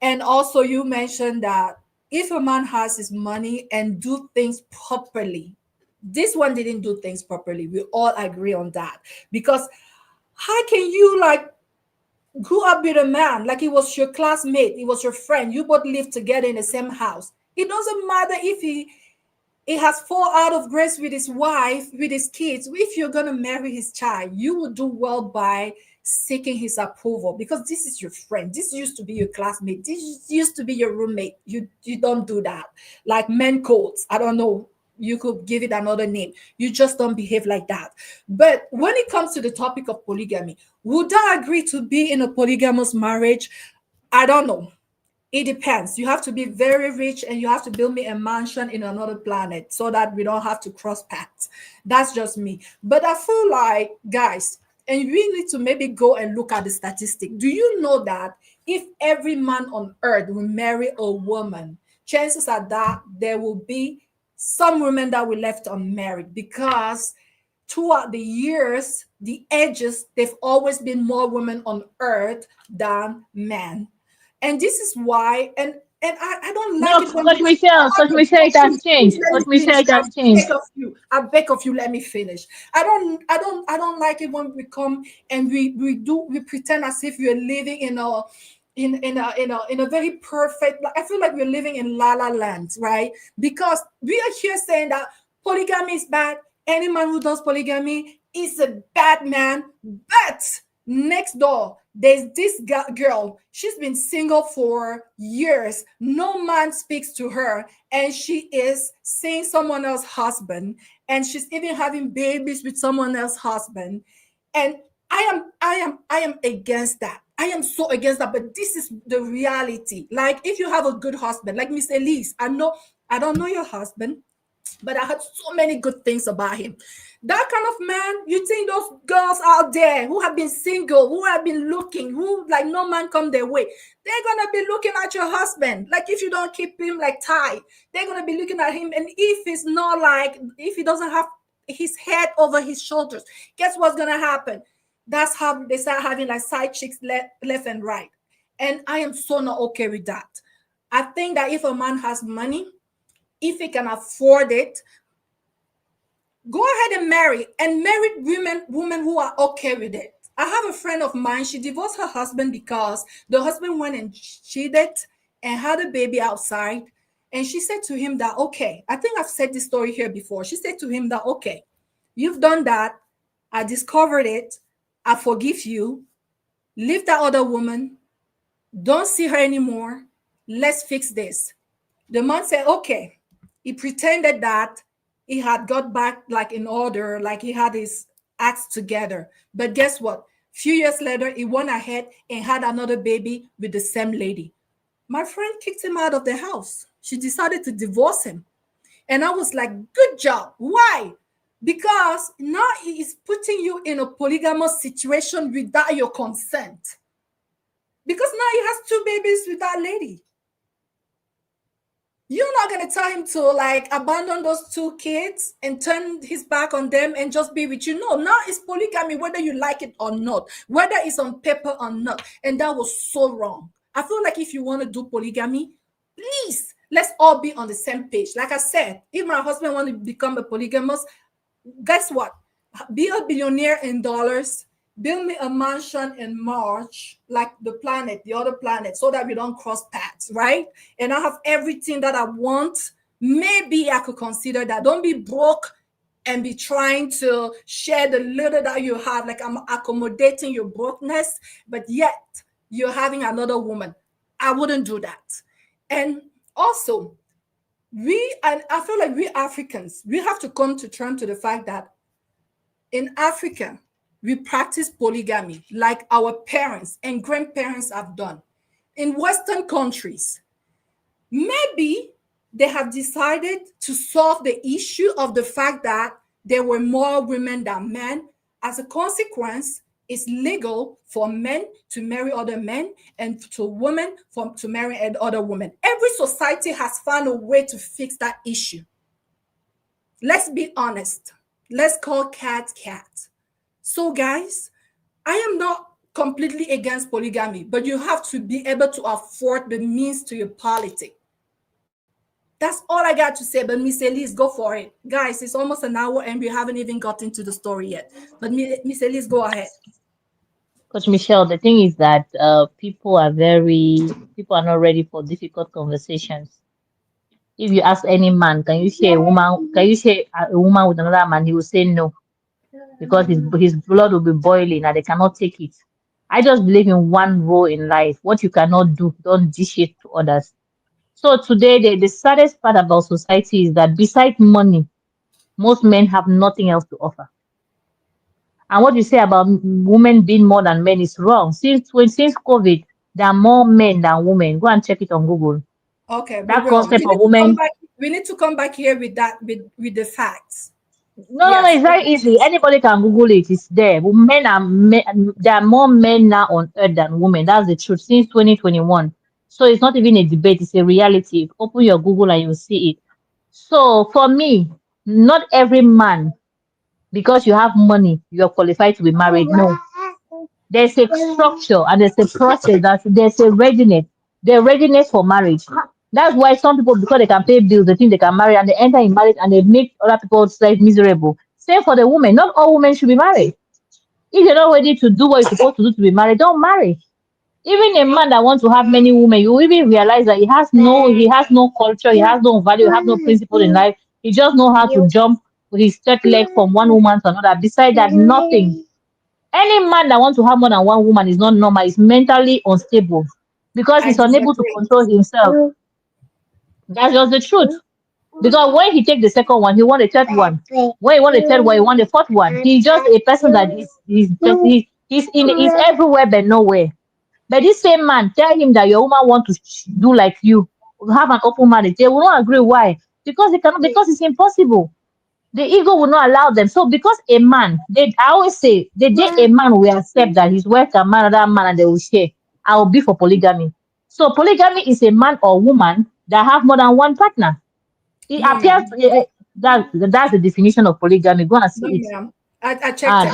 [SPEAKER 1] And also, you mentioned that if a man has his money and do things properly, this one didn't do things properly. We all agree on that, because how can you like grew up with a man like he was your classmate, he was your friend, you both live together in the same house? It doesn't matter if he has fall out of grace with his wife, with his kids. If you're going to marry his child, you will do well by seeking his approval, because this is your friend, this used to be your classmate, this used to be your roommate. You don't do that. Like men codes, I don't know, you could give it another name. You just don't behave like that. But when it comes to the topic of polygamy, would I agree to be in a polygamous marriage? I don't know. It depends. You have to be very rich and you have to build me a mansion in another planet so that we don't have to cross paths. That's just me. But I feel like, guys, and we need to maybe go and look at the statistic. Do you know that if every man on earth will marry a woman, chances are that there will be some women that were left unmarried, because throughout the years, the ages, they've always been more women on earth than men. And this is why, and I don't like
[SPEAKER 3] No,
[SPEAKER 1] it when
[SPEAKER 3] Coach
[SPEAKER 1] we
[SPEAKER 3] Michelle, Coach Michelle, it has
[SPEAKER 1] please
[SPEAKER 3] changed.
[SPEAKER 1] let me
[SPEAKER 3] Coach Michelle,
[SPEAKER 1] finish.
[SPEAKER 3] it has changed.
[SPEAKER 1] I beg of you, let me finish. I don't like it when we come and we pretend as if we're living in a very perfect, like, I feel like we're living in la la land, right? Because we are here saying that polygamy is bad, Any man who does polygamy is a bad man. But next door, there's this girl. She's been single for years. No man speaks to her, and she is seeing someone else's husband, and she's even having babies with someone else's husband. And I am against that. I am so against that. But this is the reality. Like, if you have a good husband, like Miss Elise, I don't know your husband, but I heard so many good things about him. That kind of man, you think those girls out there who have been single, who have been looking, who like no man come their way, they're gonna be looking at your husband. Like, if you don't keep him like tight, they're gonna be looking at him. And if it's not like, if he doesn't have his head over his shoulders, guess what's gonna happen? That's how they start having like side chicks left and right. And I am so not okay with that. I think that if a man has money, if he can afford it, go ahead and marry, and marry women who are okay with it. I have a friend of mine, she divorced her husband because the husband went and cheated and had a baby outside. And she said to him that, okay, I think I've said this story here before. She said to him that, okay, you've done that. I discovered it. I forgive you. Leave that other woman. Don't see her anymore. Let's fix this. The man said, okay. He pretended that he had got back like in order, like he had his acts together. But guess what? Few years later, he went ahead and had another baby with the same lady. My friend kicked him out of the house. She decided to divorce him. And I was like, good job. Why? Because now he is putting you in a polygamous situation without your consent. Because now he has two babies with that lady. You're not going to tell him to like abandon those two kids and turn his back on them and just be with you. No, now it's polygamy, whether you like it or not, whether it's on paper or not. And that was so wrong. I feel like if you want to do polygamy, please, let's all be on the same page. Like I said, if my husband wants to become a polygamous, guess what? Be a billionaire in dollars, build me a mansion in March, like the planet, the other planet, so that we don't cross paths, right? And I have everything that I want. Maybe I could consider that. Don't be broke and be trying to share the little that you have. Like, I'm accommodating your brokenness, but yet you're having another woman. I wouldn't do that. And also, and I feel like we Africans, we have to come to terms to the fact that in Africa, we practice polygamy like our parents and grandparents have done. In Western countries, maybe they have decided to solve the issue of the fact that there were more women than men. As a consequence, it's legal for men to marry other men and to women to marry other women. Every society has found a way to fix that issue. Let's be honest. Let's call cat cat. So, guys, I am not completely against polygamy, but you have to be able to afford the means to your polity. That's all I got to say. But Miss Elise, go for it. Guys, it's almost an hour and we haven't even gotten to the story yet. But Miss Elise, go ahead.
[SPEAKER 3] Coach Michelle, the thing is that people are not ready for difficult conversations. If you ask any man, can you share a woman with another man, he will say no, because his blood will be boiling and they cannot take it. I just believe in one rule in life. What you cannot do, don't dish it to others. So today, the saddest part about society is that besides money, most men have nothing else to offer. And what you say about women being more than men is wrong. Since COVID, there are more men than women. Go and check it on Google.
[SPEAKER 1] Okay, we
[SPEAKER 3] That
[SPEAKER 1] will.
[SPEAKER 3] concept of women.
[SPEAKER 1] We need to come back here with that with the facts.
[SPEAKER 3] No,
[SPEAKER 1] Yes.
[SPEAKER 3] it's very easy. Anybody can Google it. It's there. There are more men now on earth than women. That's the truth since 2021. So it's not even a debate. It's a reality. Open your Google and you'll see it. So for me, not every man, because you have money, you're qualified to be married. No, there's a structure and there's a process, that there's a readiness, the readiness for marriage. That's why some people, because they can pay bills, they think they can marry and they enter in marriage and they make other people's life miserable. Same for the women. Not all women should be married. If you're not ready to do what you're supposed to do to be married, don't marry. Even a man that wants to have many women, you will even realize that he has no culture, he has no value, he has no principle in life. He just know how to jump his third leg from one woman to another. Besides that, nothing. Any man that wants to have more than one woman is not normal. Is mentally unstable because
[SPEAKER 1] I
[SPEAKER 3] he's unable to
[SPEAKER 1] disagree.
[SPEAKER 3] control himself. That's just the truth. Because when he take the second one, he want a third one. When he want the third one, he want the fourth one. He's just a person that is he's just he's everywhere but nowhere. But this same man tell him that your woman want to do like you, have an open marriage. They will not agree. Why? Because they cannot. Because it's impossible. The ego will not allow them. So because a man, I always say the day a man will accept that his wife can marry another man and they will share, I will be for polygamy. So polygamy is a man or woman that have more than one partner. It
[SPEAKER 1] No,
[SPEAKER 3] appears
[SPEAKER 1] ma'am.
[SPEAKER 3] that's the definition of polygamy. Go and
[SPEAKER 1] No,
[SPEAKER 3] see it.
[SPEAKER 1] ma'am. I checked it.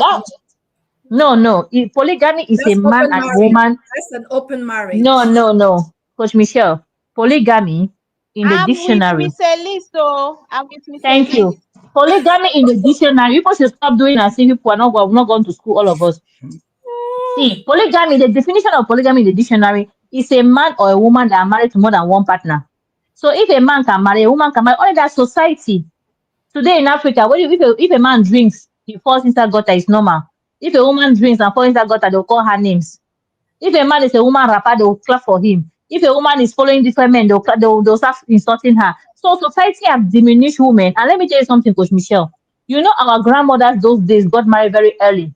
[SPEAKER 3] That no. Polygamy is a
[SPEAKER 1] That's
[SPEAKER 3] man
[SPEAKER 1] open
[SPEAKER 3] and a
[SPEAKER 1] marriage.
[SPEAKER 3] woman.
[SPEAKER 1] That's an open
[SPEAKER 3] No,
[SPEAKER 1] marriage.
[SPEAKER 3] no, no. Coach Michelle, polygamy in the
[SPEAKER 4] I'm with
[SPEAKER 3] dictionary.
[SPEAKER 4] Miss Elise, so I'm with Miss
[SPEAKER 3] Thank
[SPEAKER 4] Elise.
[SPEAKER 3] you. Polygamy in the dictionary. People should stop doing as if people are not going to school. All of us. See, polygamy. The definition of polygamy in the dictionary is a man or a woman that are married to more than one partner. So if a man can marry, a woman can marry. Only that society today in Africa, if a man drinks, he falls inside gutter, it's normal. If a woman drinks and falls inside gutter, they'll call her names. If a man is a woman rapper, they will clap for him. If a woman is following different men, they'll start insulting her. So society has diminished women. And let me tell you something, Coach Michelle. You know, our grandmothers those days got married very early.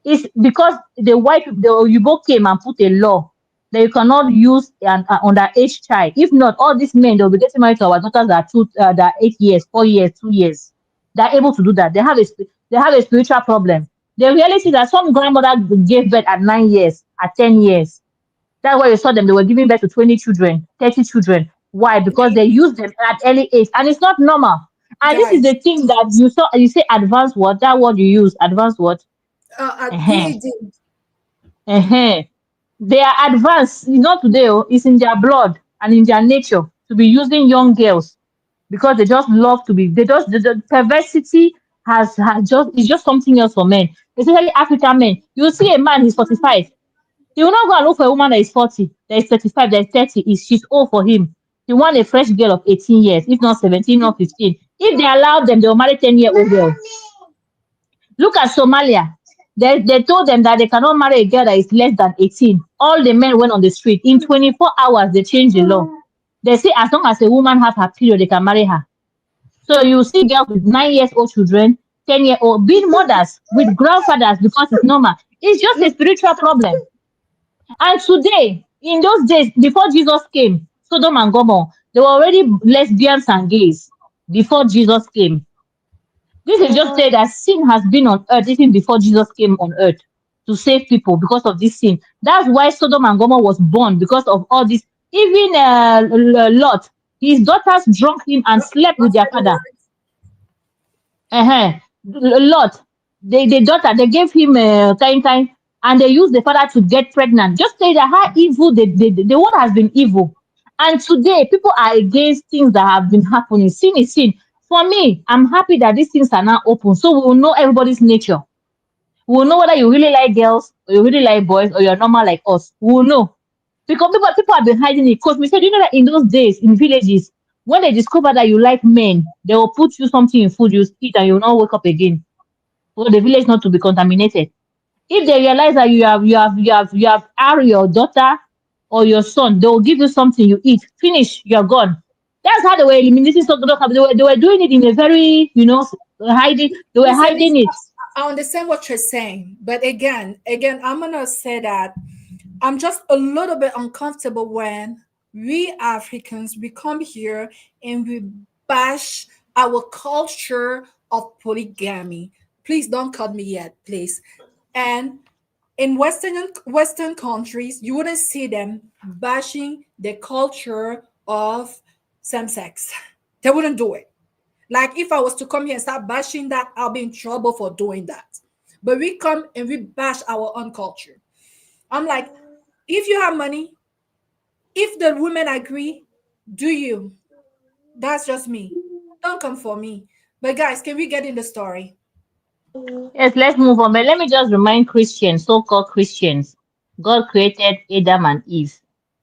[SPEAKER 3] It's because the Oyibo came and put a law that you cannot use an underage child. If not, all these men they'll be getting married to our daughters that are 8 years, 4 years, 2 years. They're able to do that. They have a spiritual problem. The reality is that some grandmother gave birth at 9 years, at 10 years. That's why you saw them. They were giving birth to 20 children, 30 children. Why? Because they use them at early age, and it's not normal. And this is
[SPEAKER 1] Guys,
[SPEAKER 3] the thing that you saw. You say advanced what? That word you use, advanced what? Uh-huh.
[SPEAKER 1] DAD.
[SPEAKER 3] Uh-huh. They are advanced. It's not today. Oh, it's in their blood and in their nature to be using young girls because they just love to be. They just the perversity has just it's just something else for men, especially African men. You see a man, he's 45. He will not go and look for a woman that is 40, that is 35, that is 30. She's old for him. He want a fresh girl of 18 years, if not 17, not 15. If they allow them, they'll marry 10-year-old girl. Look at Somalia. They told them that they cannot marry a girl that is less than 18. All the men went on the street. In 24 hours, they changed the law. They say as long as a woman has her period, they can marry her. So you see girls with 9 years old children, 10-year-old being mothers with grandfathers because it's normal. It's just a spiritual problem. And today, in those days, before Jesus came, Sodom and Gomorrah, they were already lesbians and gays before Jesus came. This is just say that sin has been on earth even before Jesus came on earth to save people because of this sin. That's why Sodom and Gomorrah was born because of all this. Even Lot, his daughters drunk him and slept with
[SPEAKER 1] Don't
[SPEAKER 3] their
[SPEAKER 1] say the
[SPEAKER 3] father.
[SPEAKER 1] word.
[SPEAKER 3] Uh-huh. Lot, the daughter, they gave him time, and they used the father to get pregnant. Just say that how evil the world has been evil. And today, people are against things that have been happening. Sin is sin. For me, I'm happy that these things are now open. So we will know everybody's nature. We will know whether you really like girls or you really like boys or you're normal like us. We will know. Because people have been hiding it. Because we said, you know that in those days, in villages, when they discover that you like men, they will put you something in food, you eat, and you will not wake up again. For the village not to be contaminated. If they realize that you have are your daughter or your son, they will give you something you eat. Finish, you're gone. That's how they were eliminating some. They were doing it in a very, hiding. They were
[SPEAKER 1] Miss
[SPEAKER 3] hiding
[SPEAKER 1] Elise,
[SPEAKER 3] it.
[SPEAKER 1] I understand what you're saying, but again, I'm gonna say that I'm just a little bit uncomfortable when we Africans we come here and we bash our culture of polygamy. Please don't cut me yet, please. And in Western countries, you wouldn't see them bashing the culture of same sex. They wouldn't do it. Like if I was to come here and start bashing that, I'll be in trouble for doing that. But we come and we bash our own culture. I'm like, if you have money, if the women agree, do you? That's just me. Don't come for me. But guys, can we get in the story?
[SPEAKER 3] Yes, let's move on. But let me just remind Christians, so-called Christians, God created Adam and Eve.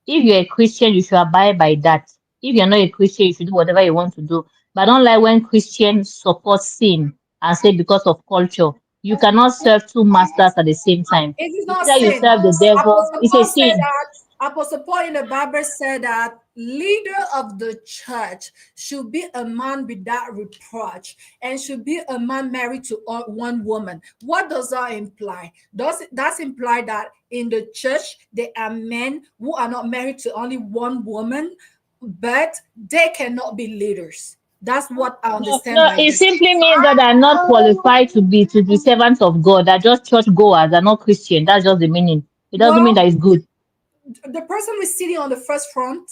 [SPEAKER 3] If you're a Christian, you should abide by that. If you're not a Christian, you should do whatever you want to do. But I don't like when Christians support sin and say because of culture. You cannot serve two masters at the same time.
[SPEAKER 1] It is
[SPEAKER 3] It's
[SPEAKER 1] not
[SPEAKER 3] either you
[SPEAKER 1] sin.
[SPEAKER 3] serve the devil,
[SPEAKER 1] Apostle
[SPEAKER 3] it's a
[SPEAKER 1] Paul said
[SPEAKER 3] sin.
[SPEAKER 1] that. Apostle Paul in the Bible said that leader of the church should be a man without reproach and should be a man married to one woman. What does that imply? Does that imply that in the church there are men who are not married to only one woman, but they cannot be leaders? That's what I
[SPEAKER 3] No,
[SPEAKER 1] understand
[SPEAKER 3] no,
[SPEAKER 1] by
[SPEAKER 3] it
[SPEAKER 1] this.
[SPEAKER 3] simply means that they're not qualified to be servants of God. They're just church goers. They're not Christian. That's just the meaning. It doesn't mean
[SPEAKER 1] Well,
[SPEAKER 3] that it's good.
[SPEAKER 1] the person who's sitting on the first front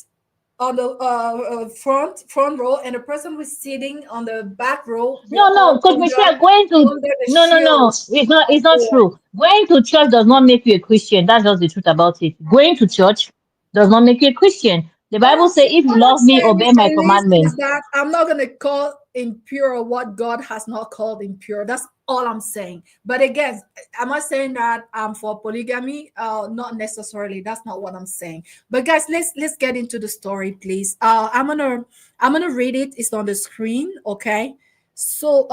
[SPEAKER 1] on the front row and the person who's sitting on the back row, they
[SPEAKER 3] No,
[SPEAKER 1] all
[SPEAKER 3] no, Coach Michelle, going to
[SPEAKER 1] under the
[SPEAKER 3] no, no, no.
[SPEAKER 1] shield
[SPEAKER 3] It's
[SPEAKER 1] of
[SPEAKER 3] not
[SPEAKER 1] God.
[SPEAKER 3] true. Going to church does not make you a Christian. That's just the truth about it. Going to church does not make you a Christian. The Bible says, "If you
[SPEAKER 1] All I'm
[SPEAKER 3] love me,
[SPEAKER 1] saying,
[SPEAKER 3] obey my
[SPEAKER 1] Mr. List, is
[SPEAKER 3] commandments."
[SPEAKER 1] that I'm not gonna call impure what God has not called impure. That's all I'm saying. But again, am I saying that I'm for polygamy? Not necessarily. That's not what I'm saying. But guys, let's get into the story, please. I'm gonna read it. It's on the screen, okay? So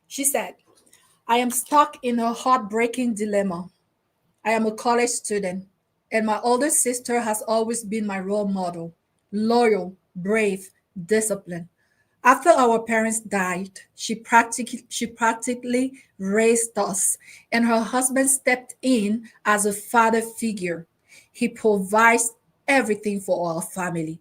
[SPEAKER 1] she said, I am stuck in a heartbreaking dilemma. I am a college student, and my older sister has always been my role model, loyal, brave, disciplined. After our parents died, she practically raised us, and her husband stepped in as a father figure. He provides everything for our family,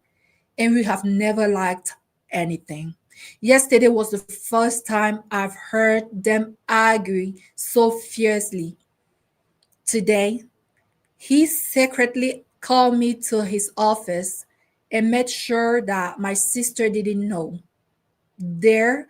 [SPEAKER 1] and we have never lacked anything. Yesterday was the first time I've heard them argue so fiercely. Today, he secretly called me to his office and made sure that my sister didn't know. There,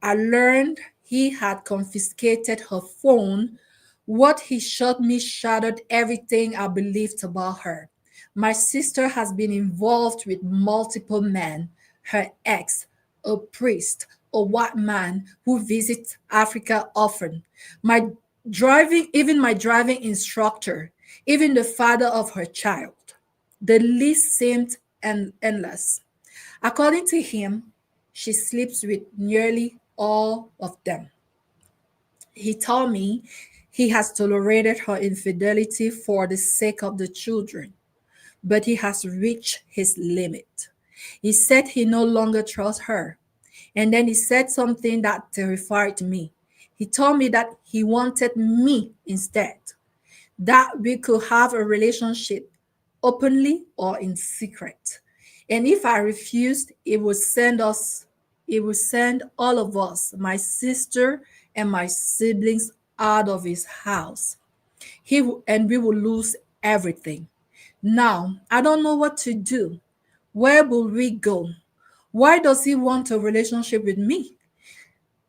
[SPEAKER 1] I learned he had confiscated her phone. What he showed me shattered everything I believed about her. My sister has been involved with multiple men. Her ex, a priest, a white man who visits Africa often. My driving instructor, even the father of her child. The list seemed endless. According to him, she sleeps with nearly all of them. He told me he has tolerated her infidelity for the sake of the children, but he has reached his limit. He said he no longer trusts her. And then he said something that terrified me. He told me that he wanted me instead, that we could have a relationship openly or in secret. And if I refused, it would send all of us, my sister and my siblings, out of his house. And we will lose everything. Now, I don't know what to do. Where will we go? Why does he want a relationship with me?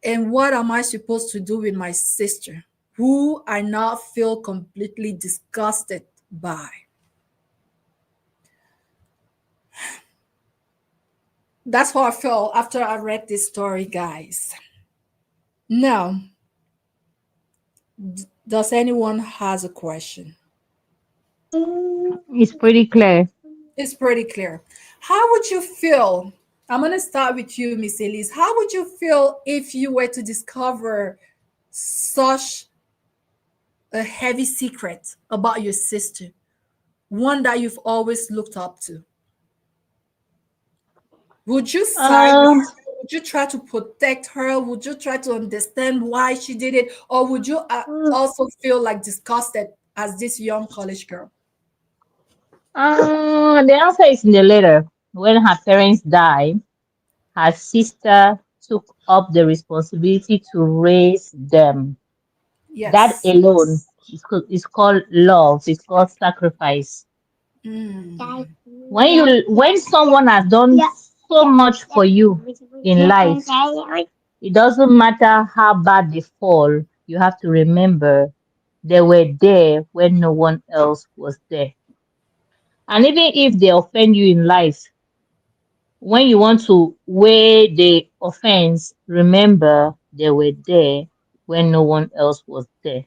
[SPEAKER 1] And what am I supposed to do with my sister, who I now feel completely disgusted by? That's how I felt after I read this story, guys. Now, does anyone has a question?
[SPEAKER 3] It's pretty clear.
[SPEAKER 1] It's pretty clear. How would you feel? I'm gonna start with you, Miss Elise. How would you feel if you were to discover such a heavy secret about your sister, one that you've always looked up to? Would you side with
[SPEAKER 3] Uh,
[SPEAKER 1] her? Would you try to protect her? Would you try to understand why she did it? Or would you also feel like disgusted as this young college girl?
[SPEAKER 3] the answer is in the letter. When her parents died, her sister took up the responsibility to raise them. That
[SPEAKER 1] Yes.
[SPEAKER 3] alone is called love. It's called sacrifice.
[SPEAKER 1] Mm.
[SPEAKER 3] When someone has done so much for you in life, it doesn't matter how bad they fall. You have to remember they were there when no one else was there. And even if they offend you in life, when you want to weigh the offense, remember they were there when no one else was there.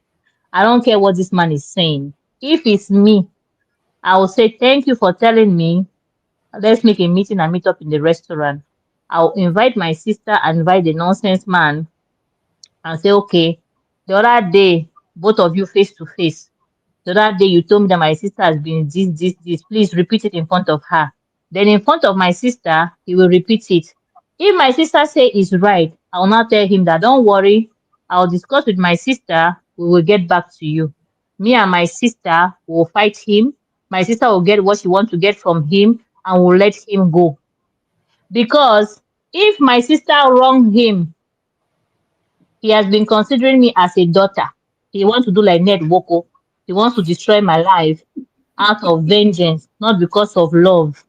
[SPEAKER 3] I don't care what this man is saying. If it's me, I will say thank you for telling me. Let's make a meeting and meet up in the restaurant. I'll invite my sister and invite the nonsense man and say, okay, the other day, both of you face to face. The other day you told me that my sister has been this. Please repeat it in front of her. Then in front of my sister, he will repeat it. If my sister say it's right, I will now tell him that don't worry, I'll discuss with my sister. We will get back to you. Me and my sister will fight him. My sister will get what she wants to get from him and will let him go. Because if my sister wrong him, he has been considering me as a daughter. He wants to do like Ned Nwoko. He wants to destroy my life out of vengeance, not because of love.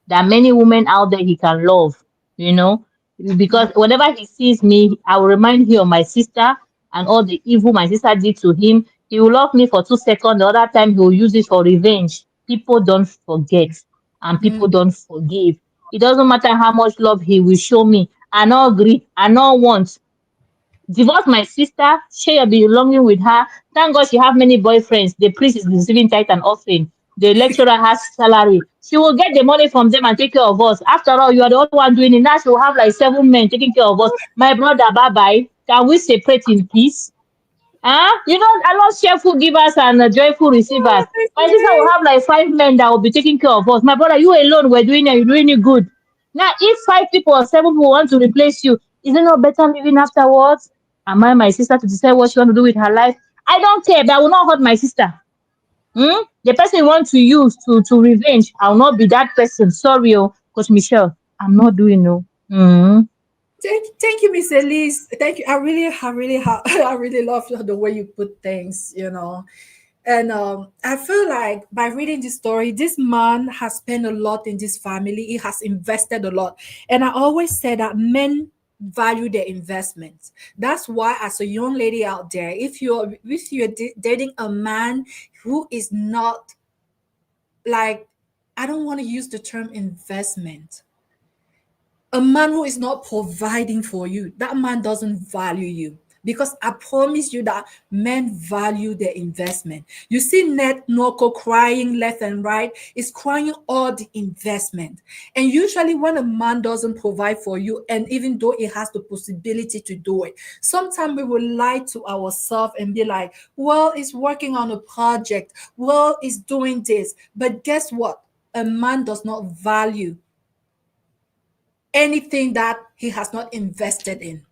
[SPEAKER 3] There are many women out there he can love, you know, because whenever he sees me, I will remind him of my sister and all the evil my sister did to him. He will love me for 2 seconds. The other time he will use it for revenge. People don't forget and people
[SPEAKER 1] Mm.
[SPEAKER 3] don't forgive. It doesn't matter how much love he will show me. I not agree. I not want. Divorce my sister, share your belonging with her. Thank God she have many boyfriends. The priest is receiving tithe and offering. The lecturer has salary. She will get the money from them and take care of us. After all, you are the only one doing it. Now she will have like 7 men taking care of us. My brother, bye bye. Can we separate in peace? Huh? You know, I love cheerful givers and joyful receivers.
[SPEAKER 1] Oh, this
[SPEAKER 3] My sister will
[SPEAKER 1] way.
[SPEAKER 3] have like 5 men that will be taking care of us. My brother, you alone were doing it, you're doing it good. Now, if 5 people or 7 people want to replace you, is it not better living afterwards? Am I my sister to decide what she want to do with her life? I don't care, but I will not hurt my sister. Hmm? The person you want to use to revenge, I will not be that person. Sorry, oh, Coach Michelle. I'm not doing no. Hmm.
[SPEAKER 1] Thank you, Miss Elise. Thank you. I really love the way you put things, you know. And I feel like by reading this story, this man has spent a lot in this family. He has invested a lot. And I always say that men value their investments. That's why, as a young lady out there, if you're dating a man who is not like, I don't want to use the term investment, a man who is not providing for you, that man doesn't value you. Because I promise you that men value their investment. You see Ned Nwoko crying left and right, is crying all the investment. And usually when a man doesn't provide for you, and even though he has the possibility to do it, sometimes we will lie to ourselves and be like, well, he's working on a project. Well, he's doing this. But guess what? A man does not value anything that he has not invested in.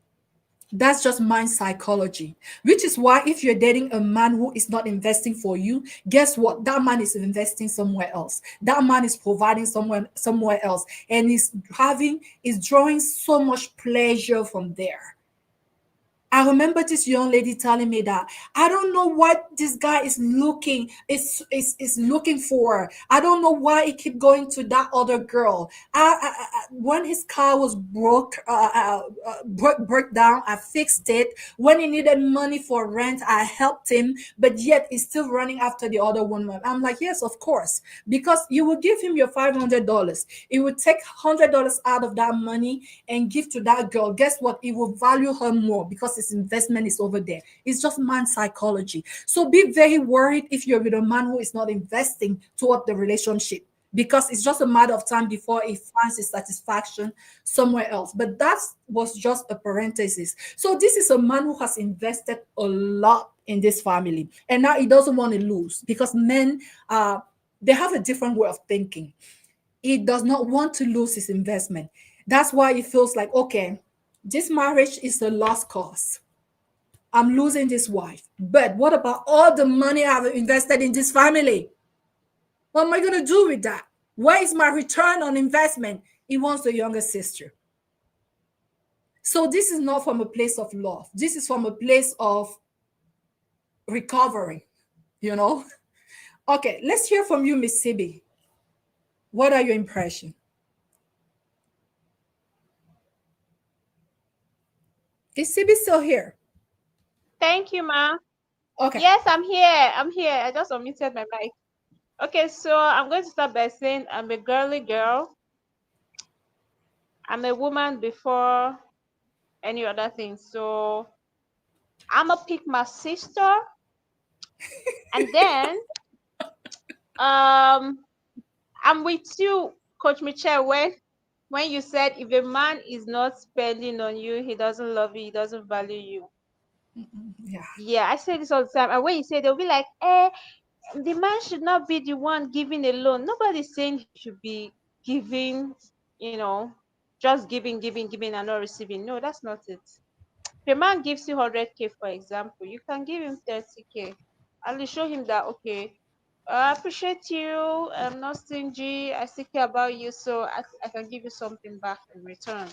[SPEAKER 1] That's just mind psychology, which is why if you're dating a man who is not investing for you, guess what? That man is investing somewhere else. That man is providing somewhere else, and is drawing so much pleasure from there. I remember this young lady telling me that I don't know what this guy is looking for. I don't know why he keep going to that other girl. When his car was broke down, I fixed it. When he needed money for rent, I helped him. But yet he's still running after the other woman. I'm like, yes, of course, because you will give him your $500. He would take $100 out of that money and give to that girl. Guess what? He will value her more because his investment is over there. It's just man psychology. So be very worried if you're with a man who is not investing toward the relationship, because it's just a matter of time before he finds his satisfaction somewhere else. But that was just a parenthesis. So this is a man who has invested a lot in this family, and now he doesn't want to lose, because men they have a different way of thinking. He does not want to lose his investment. That's why he feels like, okay, this marriage is a lost cause. I'm losing this wife. But what about all the money I've invested in this family? What am I going to do with that? Where is my return on investment? He wants the younger sister. So this is not from a place of love. This is from a place of recovery, you know? Okay, let's hear from you, Miss Sibi. What are your impressions? Is Sibi still here?
[SPEAKER 4] Thank you, ma.
[SPEAKER 1] Okay.
[SPEAKER 4] Yes, I'm here. I'm here. I just unmuted my mic. Okay, so I'm going to start by saying I'm a girly girl. I'm a woman before any other thing. So I'm gonna pick my sister, and then I'm with you, Coach Michelle, when you said if a man is not spending on you, he doesn't love you, he doesn't value you.
[SPEAKER 1] Yeah.
[SPEAKER 4] Yeah, I say this all the time. And when you say, they'll be like, the man should not be the one giving a loan. Nobody's saying he should be giving, just giving, and not receiving. No, that's not it. If a man gives you 100K, for example, you can give him 30K. And you show him that, okay, I appreciate you. I'm not stingy. I still care about you. So I can give you something back in return.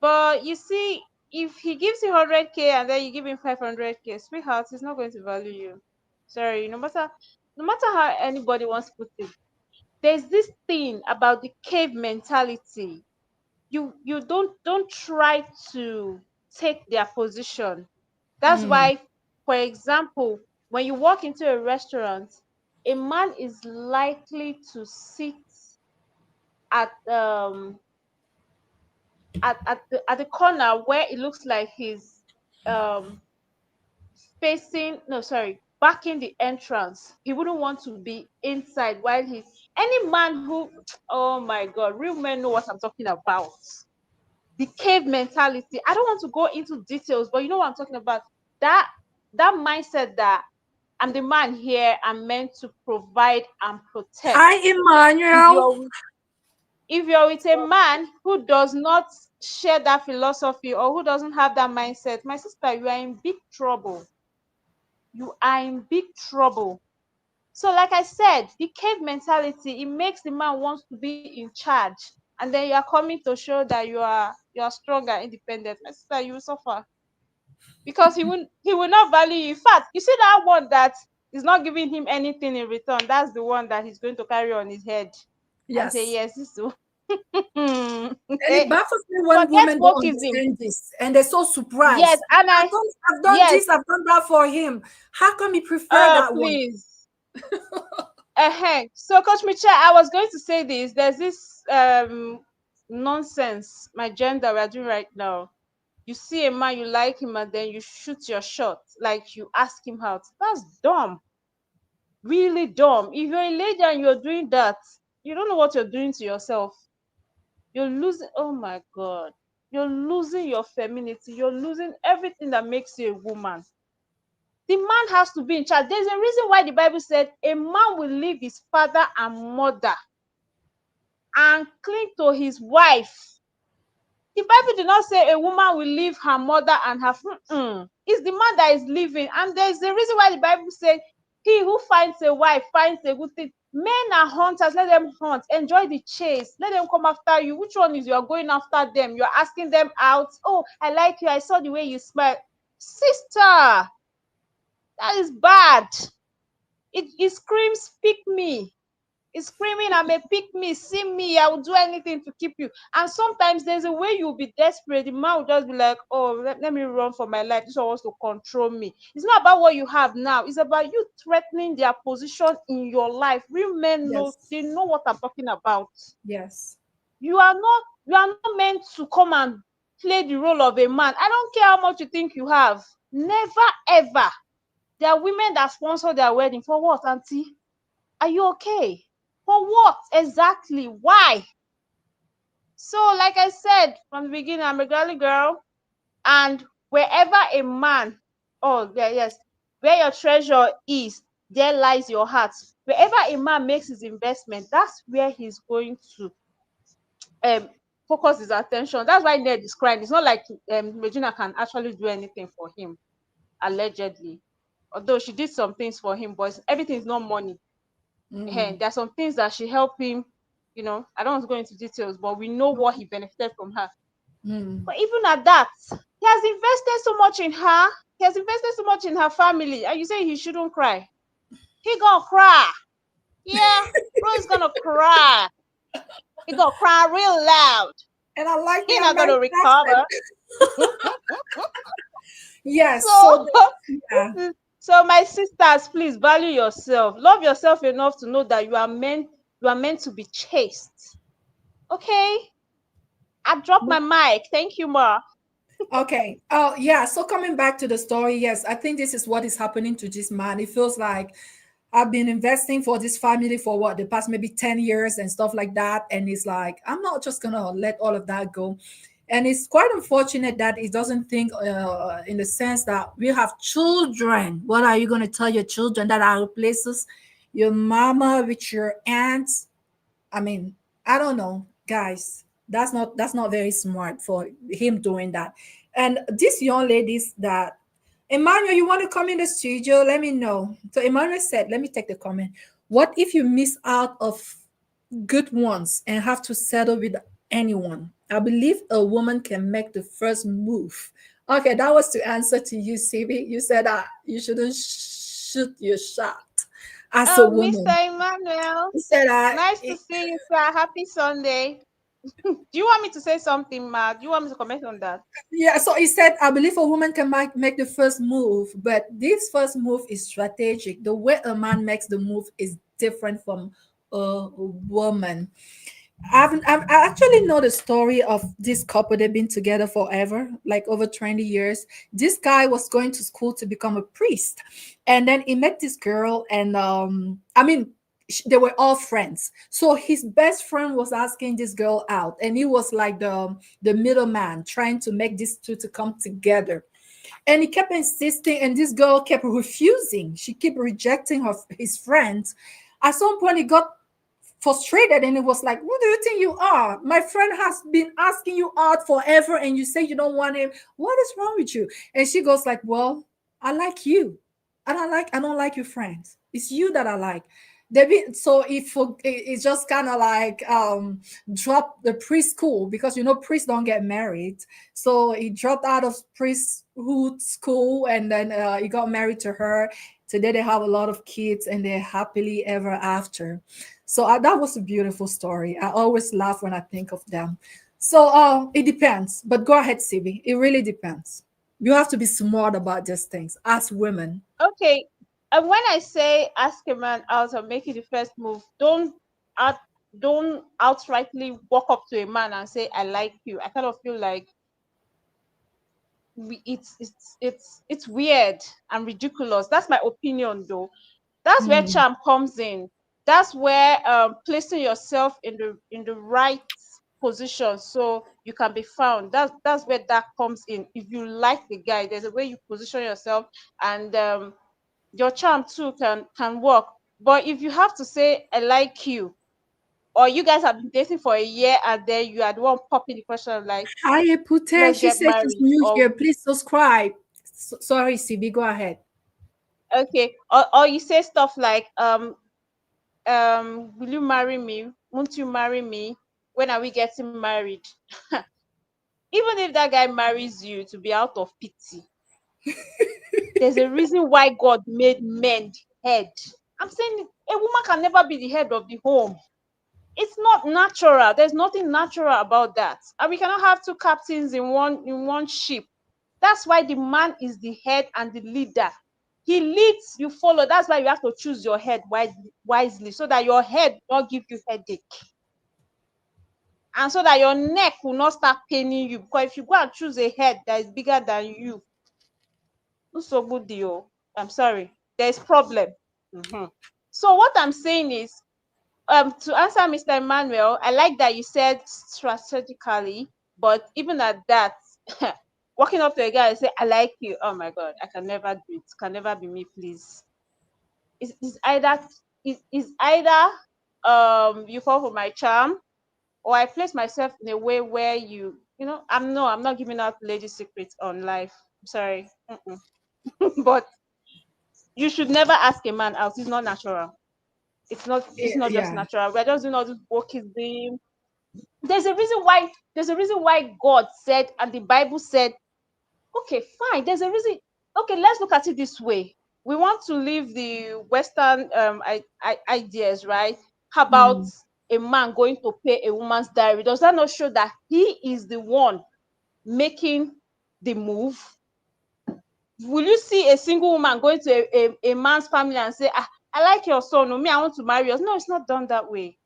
[SPEAKER 4] But you see, if he gives you 100K and then you give him 500K, sweetheart, he's not going to value you. Sorry, no matter how anybody wants to put it, there's this thing about the cave mentality. You don't try to take their position. That's
[SPEAKER 1] Mm.
[SPEAKER 4] why, for example, when you walk into a restaurant, a man is likely to sit at at the corner where it looks like he's um facing, no, sorry, backing the entrance. He wouldn't want to be inside while he's any man who oh my god, real men know what I'm talking about. The cave mentality. I don't want to go into details, but you know what I'm talking about. That mindset that I'm the man here, I'm meant to provide and protect.
[SPEAKER 1] Hi,
[SPEAKER 4] If
[SPEAKER 1] Emmanuel.
[SPEAKER 4] you're with a man who does not share that philosophy or who doesn't have that mindset, my sister, you are in big trouble. You are in big trouble. So, like I said, the cave mentality, it makes the man wants to be in charge, and then you are coming to show that you are strong and independent. My sister, you will suffer because he will not value you. In fact, you see that one that is not giving him anything in return. That's the one that he's going to carry on his head and say,
[SPEAKER 1] Yes.
[SPEAKER 4] yes, this is
[SPEAKER 1] And it baffles me when
[SPEAKER 4] forget
[SPEAKER 1] women don't
[SPEAKER 4] wokeism.
[SPEAKER 1] understand this and they're so
[SPEAKER 4] Yes,
[SPEAKER 1] surprised.
[SPEAKER 4] and
[SPEAKER 1] I've done
[SPEAKER 4] yes,
[SPEAKER 1] this, I've done that for him. How come he prefer that one?
[SPEAKER 4] please. So, Coach Michelle, I was going to say this. There's this nonsense, my gender we're doing right now. You see a man, you like him, and then you shoot your shot, like you ask him out. That's dumb, really dumb. If you're a lady and you're doing that, you don't know what you're doing to yourself. You're losing. Oh my God, you're losing your femininity. You're losing everything that makes you a woman. The man has to be in charge. There's a reason why the Bible said a man will leave his father and mother and cling to his wife. The Bible did not say a woman will leave her mother and her. It's the man that is leaving. And there's a reason why the Bible said, he who finds a wife finds a good thing. Men are hunters. Let them hunt. Enjoy the chase. Let them come after you. Which one is you are going after them? You're asking them out. Oh, I like you. I saw the way you smile. Sister, that is bad. It screams, pick me. It's screaming, I'm a pick me, see me, I will do anything to keep you. And sometimes there's a way you'll be desperate. The man will just be like, oh, let me run for my life. This one wants to control me. It's not about what you have now. It's about you threatening their position in your life. Real men know,
[SPEAKER 1] Yes.
[SPEAKER 4] they know what I'm talking about.
[SPEAKER 1] Yes.
[SPEAKER 4] You are not meant to come and play the role of a man. I don't care how much you think you have. Never ever. There are women that sponsor their wedding. For what, auntie? Are you okay? For what exactly? Why? So, like I said from the beginning, I'm a girly girl, and wherever a man, oh yeah, yes, where your treasure is, there lies your heart. Wherever a man makes his investment, that's where he's going to um focus his attention. That's why Ned is crying. It's not like Regina can actually do anything for him, allegedly. Although she did some things for him, but everything is not money.
[SPEAKER 1] Mm.
[SPEAKER 4] There are some things that she helped him. I don't want to go into details, but we know what he benefited from her.
[SPEAKER 1] Mm.
[SPEAKER 4] But even at that, he has invested so much in her. He has invested so much in her family. And you say he shouldn't cry. He gonna cry. Yeah, bro is gonna cry. He gonna cry real loud.
[SPEAKER 1] And I like the
[SPEAKER 4] He not gonna
[SPEAKER 1] American accent.
[SPEAKER 4] recover.
[SPEAKER 1] Yes.
[SPEAKER 4] So
[SPEAKER 1] So yeah.
[SPEAKER 4] so my sisters, please value yourself. Love yourself enough to know that you are meant to be chaste. Okay? I dropped my mic. Thank you, Ma.
[SPEAKER 1] Okay. Yeah. So coming back to the story, yes, I think this is what is happening to this man. It feels like I've been investing for this family for what, the past maybe 10 years and stuff like that. And it's like, I'm not just gonna let all of that go. And it's quite unfortunate that it doesn't think in the sense that we have children. What are you going to tell your children that are places your mama with your aunts? I mean, I don't know, guys. That's not very smart for him doing that. And these young ladies that Emmanuel, you want to come in the studio? Let me know. So Emmanuel said, let me take the comment. What if you miss out of good ones and have to settle with anyone? I believe a woman can make the first move. Okay, that was to answer to you, Sibi. You said that you shouldn't shoot your shot as a
[SPEAKER 4] Oh, Mr.
[SPEAKER 1] woman.
[SPEAKER 4] Emmanuel,
[SPEAKER 1] You said that.
[SPEAKER 4] nice to see you, sir. Happy Sunday. Do you want me to say something, Ma? Do you want me to comment on that?
[SPEAKER 1] Yeah, so he said, I believe a woman can make the first move, but this first move is strategic. The way a man makes the move is different from a woman. I actually know the story of this couple. They've been together forever, like over 20 years. This guy was going to school to become a priest, and then he met this girl, and I mean, they were all friends. So his best friend was asking this girl out, and he was like the middleman, trying to make these two to come together. And he kept insisting, and this girl kept refusing. She kept rejecting his friends. At some point, he got frustrated and it was like, who do you think you are? My friend has been asking you out forever and you say you don't want him. What is wrong with you? And she goes like, well, I like you. I don't like your friends. It's you that I like. So it's just kind of like drop the preschool, because priests don't get married. So he dropped out of priesthood school, and then he got married to her. Today they have a lot of kids and they're happily ever after. So that was a beautiful story. I always laugh when I think of them. So it depends. But go ahead, Sibi. It really depends. You have to be smart about these things as women.
[SPEAKER 4] Okay. And when I say ask a man out or make it the first move, out, don't outrightly walk up to a man and say I like you. I kind of feel like it's weird and ridiculous. That's my opinion, though. That's where
[SPEAKER 1] Mm.
[SPEAKER 4] charm comes in. That's where placing yourself in the right position so you can be found. That's where that comes in. If you like the guy, there's a way you position yourself, and your charm too can work. But if you have to say I like you, or you guys have been dating for a year and then you are the one popping the question of like,
[SPEAKER 1] Hi, Pute.
[SPEAKER 4] let's
[SPEAKER 1] She
[SPEAKER 4] get
[SPEAKER 1] said she's
[SPEAKER 4] married,
[SPEAKER 1] new
[SPEAKER 4] or
[SPEAKER 1] here. Please subscribe. Sorry, Sibi. Go ahead.
[SPEAKER 4] okay, or you say stuff like will you marry me? Won't you marry me? When are we getting married? Even if that guy marries you to be out of pity, there's a reason why God made men the head. I'm saying a woman can never be the head of the home. It's not natural. There's nothing natural about that. And we cannot have two captains in one ship. That's why the man is the head and the leader. He leads, you follow. That's why you have to choose your head wisely, so that your head will not give you headache, and so that your neck will not start paining you. Because if you go and choose a head that is bigger than you, not so good deal. I'm sorry, there's problem. Mhm. So what I'm saying is, to answer Mr. Emmanuel, I like that you said strategically, but even at that, walking up to a guy and say, I like you. Oh my God, I can never do it. Can never be me, please. It's either it's either you fall for my charm, or I place myself in a way where I'm not giving out lady secrets on life. I'm sorry. Mm-mm. But you should never ask a man out. It's not natural. It's not just
[SPEAKER 1] Yeah.
[SPEAKER 4] natural. We're just doing all this wokeism. There's a reason why God said, and the Bible said, okay, fine, there's a reason. Okay, let's look at it this way. We want to leave the Western ideas, right? How about
[SPEAKER 1] Mm.
[SPEAKER 4] a man going to pay a woman's diary? Does that not show that he is the one making the move? Will you see a single woman going to a man's family and say, I like your son, or me, I want to marry us? No, it's not done that way.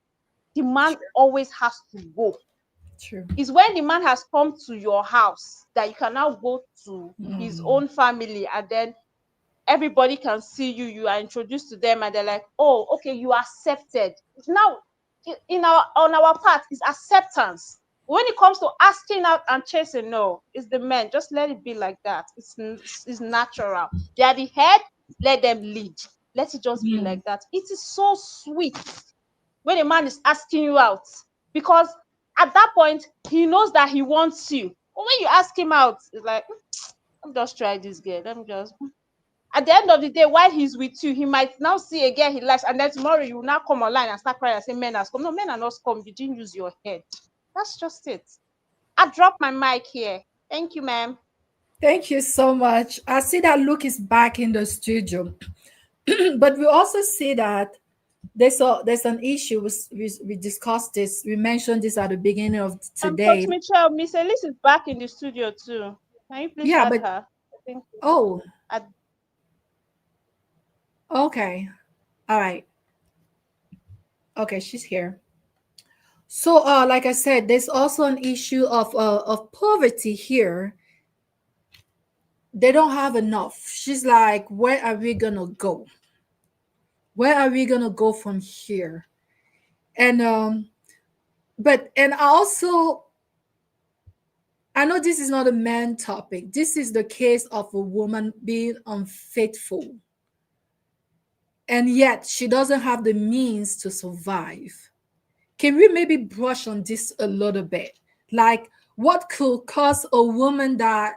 [SPEAKER 4] The man always has to go.
[SPEAKER 1] True.
[SPEAKER 4] It's when the man has come to your house that you can now go to his
[SPEAKER 1] Mm.
[SPEAKER 4] own family, and then everybody can see you, you are introduced to them, and they're like, oh, okay, you are accepted. Now, in our on our part is acceptance. When it comes to asking out and chasing, no, it's the men. Just let it be like that. It's natural. They are the head. Let them lead. Let it just be like that. It is so sweet when a man is asking you out, because at that point he knows that he wants you. But when you ask him out, it's like, let me just try this girl. Let me just. At the end of the day, while he's with you, he might now see a girl he likes, and then tomorrow you will now come online and start crying and say men has come. No, men are not come. You didn't use your head. That's just it. I dropped my mic here. Thank you, ma'am.
[SPEAKER 1] Thank you so much. I see that Luke is back in the studio. But we also see that there's an issue. We discussed this. We mentioned this at the beginning of
[SPEAKER 4] Coach
[SPEAKER 1] today.
[SPEAKER 4] Mitchell, Miss Elise is back in the studio too. Can you please
[SPEAKER 1] Yeah,
[SPEAKER 4] add
[SPEAKER 1] but
[SPEAKER 4] her? I think
[SPEAKER 1] oh,
[SPEAKER 4] add.
[SPEAKER 1] okay. All right. Okay, she's here. So like I said, there's also an issue of poverty here. They don't have enough. She's like, where are we gonna go? Where are we gonna go from here? And but and also I know this is not a man topic. This is the case of a woman being unfaithful. And yet she doesn't have the means to survive. Can we maybe brush on this a little bit? Like, what could cause a woman that,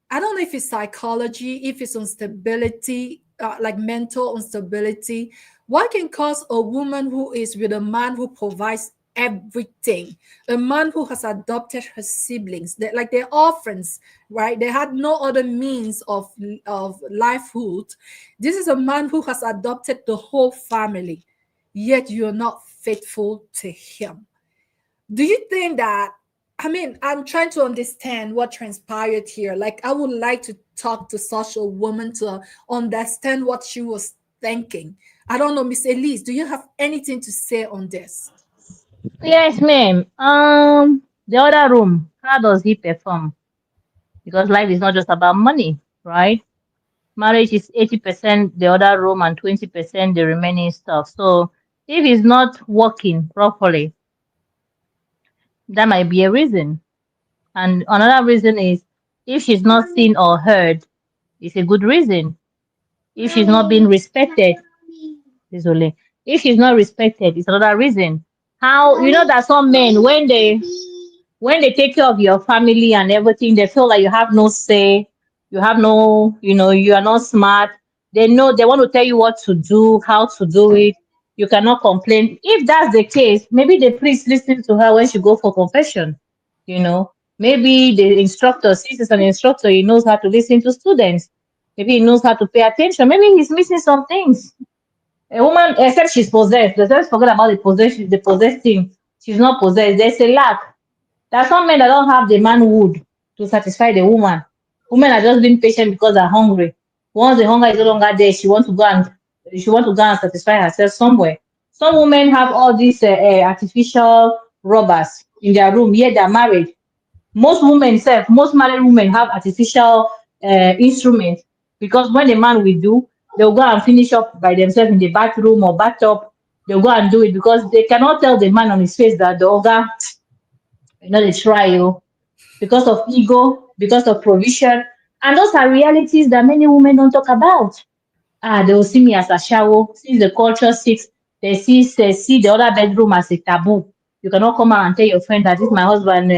[SPEAKER 1] I don't know if it's psychology, if it's instability, like mental instability. What can cause a woman who is with a man who provides everything, a man who has adopted her siblings, like they're orphans, right? They had no other means of livelihood. This is a man who has adopted the whole family, yet you're not faithful to him. Do you think that, I mean, I'm trying to understand what transpired here. Like, I would like to talk to such a woman to understand what she was thinking. I don't know, Miss Elise, do you have anything to say on this?
[SPEAKER 3] Yes, ma'am. The other room, how does he perform? Because life is not just about money, right? Marriage is 80% the other room and 20% the remaining stuff. So if it's not working properly, that might be a reason. And another reason is if she's not seen or heard, it's a good reason. If she's not being respected, it's only if she's not respected, it's another reason. How you know that some men when they take care of your family and everything, they feel like you have no say, you have no, you are not smart. They know they want to tell you what to do, how to do it. You cannot complain. If that's the case, maybe the priest listen to her when she go for confession. Maybe the instructor, since he's an instructor, he knows how to listen to students. Maybe he knows how to pay attention. Maybe he's missing some things. A woman, except she's possessed. Let's forget about the possessed thing. She's not possessed. There's a lack. There are some men that don't have the manhood to satisfy the woman. Women are just being patient because they're hungry. Once the hunger is no longer there, she want to go and satisfy herself somewhere. Some women have all these artificial rubbers in their room, yet they're married. Most married women have artificial instruments because when the man will do, they'll go and finish up by themselves in the bathroom or bathtub. They'll go and do it because they cannot tell the man on his face that the other, they try you because of ego, because of provision. And those are realities that many women don't talk about. They will see me as a shower. Since the culture seeks, they see the other bedroom as a taboo. You cannot come out and tell your friend that this is my husband,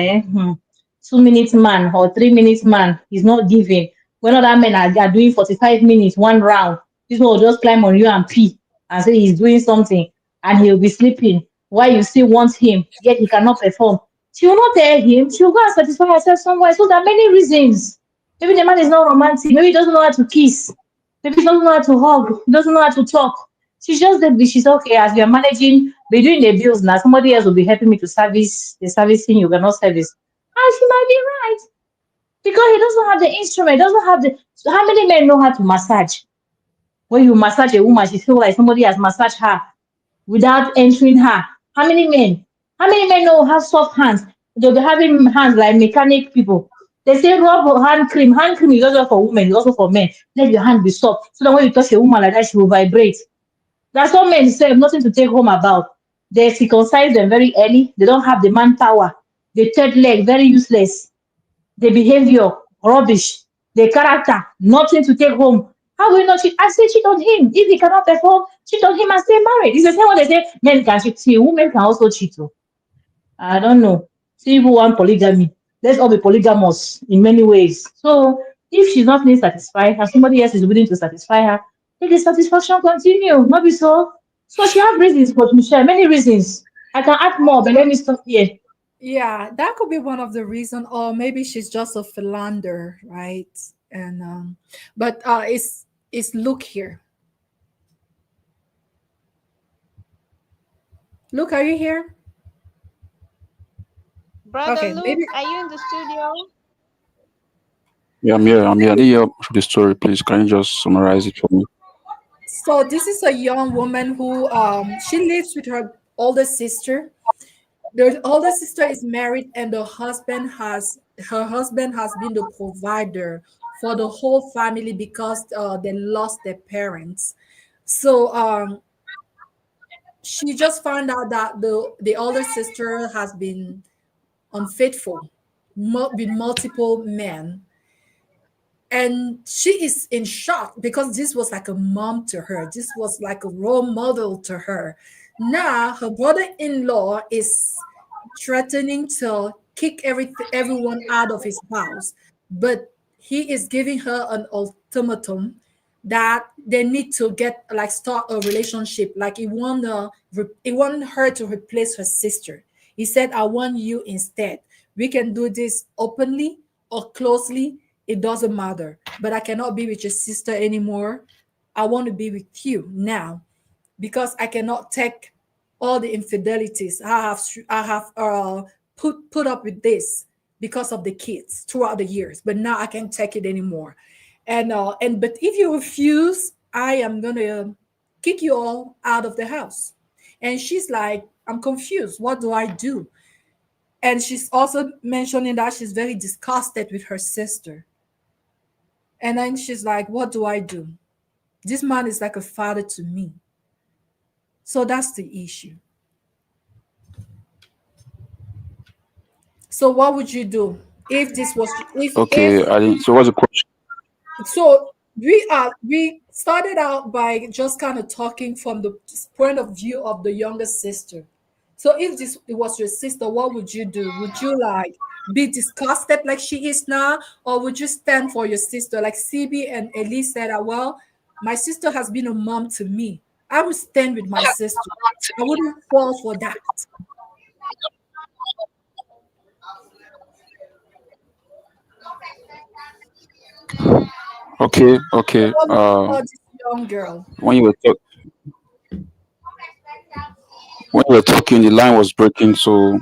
[SPEAKER 3] 2 minutes man or 3 minutes man. He's not giving. When other men are doing 45 minutes, one round, this one will just climb on you and pee and say he's doing something and he'll be sleeping. Why you still want him, yet he cannot perform. She will not tell him. She will go and satisfy herself somewhere. So there are many reasons. Maybe the man is not romantic. Maybe he doesn't know how to kiss. Maybe she doesn't know how to hug, doesn't know how to talk. She's just that she's okay as we are managing, we're doing the bills now. Somebody else will be helping me to service the servicing you cannot service. And she might be right. Because he doesn't have the instrument, doesn't have the so how many men know how to massage? When you massage a woman, she feels like somebody has massaged her without entering her. How many men? How many men know have soft hands? They'll be having hands like mechanic people. They say rub hand cream. Hand cream is also for women, it's also for men. Let your hand be soft. So that when you touch a woman like that, she will vibrate. That's what men say, nothing to take home about. They circumcise them very early. They don't have the manpower. The third leg, very useless. The behavior, rubbish. The character, nothing to take home. How will you not cheat? I say cheat on him. If he cannot perform, cheat on him and stay married. It's the same way they say men can cheat. See, women can also cheat. Oh. I don't know. See, people want polygamy. Let's all be polygamous in many ways. So if she's not being satisfied and somebody else is willing to satisfy her, let the satisfaction continue. Not be so. So she have reasons, but Michelle, many reasons. I can add more, but let me stop here.
[SPEAKER 1] Yeah, that could be one of the reason, or maybe she's just a philander, right? And but it's look here. Look, are you here?
[SPEAKER 4] Brother
[SPEAKER 1] Okay,
[SPEAKER 4] Luke,
[SPEAKER 1] maybe.
[SPEAKER 4] are you in the studio?
[SPEAKER 5] Yeah, I'm here. I'm here. I didn't hear the story. Please, can you just summarize it for me?
[SPEAKER 1] So this is a young woman who she lives with her older sister. The older sister is married, and her husband has been the provider for the whole family because they lost their parents. So she just found out that the older sister has been unfaithful with multiple men, and she is in shock because this was like a mom to her. This was like a role model to her. Now her brother-in-law is threatening to kick everyone out of his house, but he is giving her an ultimatum that they need to get like start a relationship. Like he want her to replace her sister. He said, I want you instead. We can do this openly or closely, it doesn't matter, but I cannot be with your sister anymore. I want to be with you now because I cannot take all the infidelities I have put up with this because of the kids throughout the years, but now I can't take it anymore. And but if you refuse, I am gonna kick you all out of the house. And she's like, I'm confused. What do I do? And she's also mentioning that she's very disgusted with her sister. And then she's like, what do I do? This man is like a father to me. So that's the issue. So what would you do if this was if
[SPEAKER 5] Okay, I didn't. So what's the question?
[SPEAKER 1] so we started out by just kind of talking from the point of view of the younger sister. So if this it was your sister, what would you do? Would you like be disgusted like she is now, or would you stand for your sister? Like CB and Elise said, well, my sister has been a mom to me. I would stand with my sister. I wouldn't fall for that.
[SPEAKER 5] Okay,
[SPEAKER 1] So
[SPEAKER 5] okay.
[SPEAKER 1] what would you tell this young girl?
[SPEAKER 5] When you were when you were talking, the line was breaking, so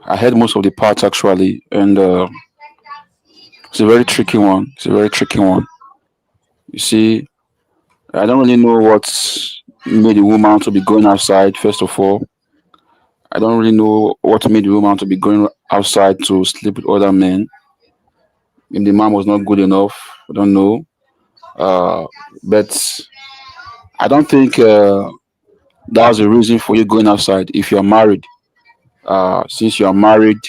[SPEAKER 5] I heard most of the parts actually, and it's a very tricky one. It's a very tricky one. You see, I don't really know what made the woman to be going outside. First of all, I don't really know what made the woman to be going outside to sleep with other men. If the man was not good enough, I don't know. Uh, but I don't think that's a reason for you going outside if you're married. Since you are married,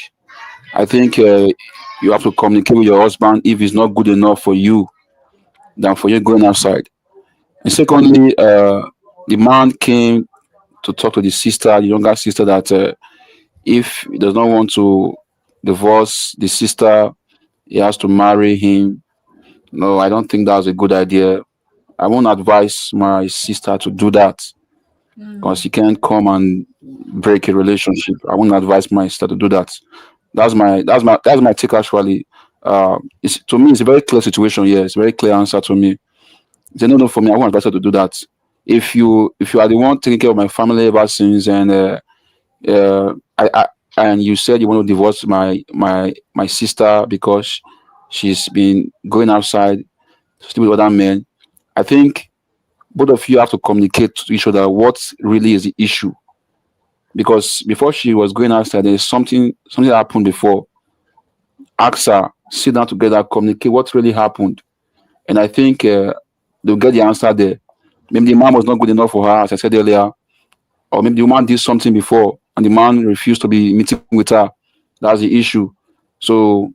[SPEAKER 5] I think you have to communicate with your husband if he's not good enough for you than for you going outside. And secondly, the man came to talk to the sister, the younger sister, that if he does not want to divorce the sister, he has to marry him. No, I don't think that's a good idea. I won't advise my sister to do that because she can't come and break a relationship. I won't advise my sister to do that. That's my take actually. It's to me it's a very clear situation. Yeah, it's a very clear answer to me. It's a no for me. I won't advise her to do that. If you are the one taking care of my family ever since, and I and you said you want to divorce my sister because she's been going outside to sleep with other men, I think both of you have to communicate to each other what really is the issue. Because before she was going outside, there's something that happened before. ask her, sit down together, communicate what really happened. And I think they'll get the answer there. Maybe the man was not good enough for her, as I said earlier, or maybe the woman did something before and the man refused to be meeting with her. That's the issue. So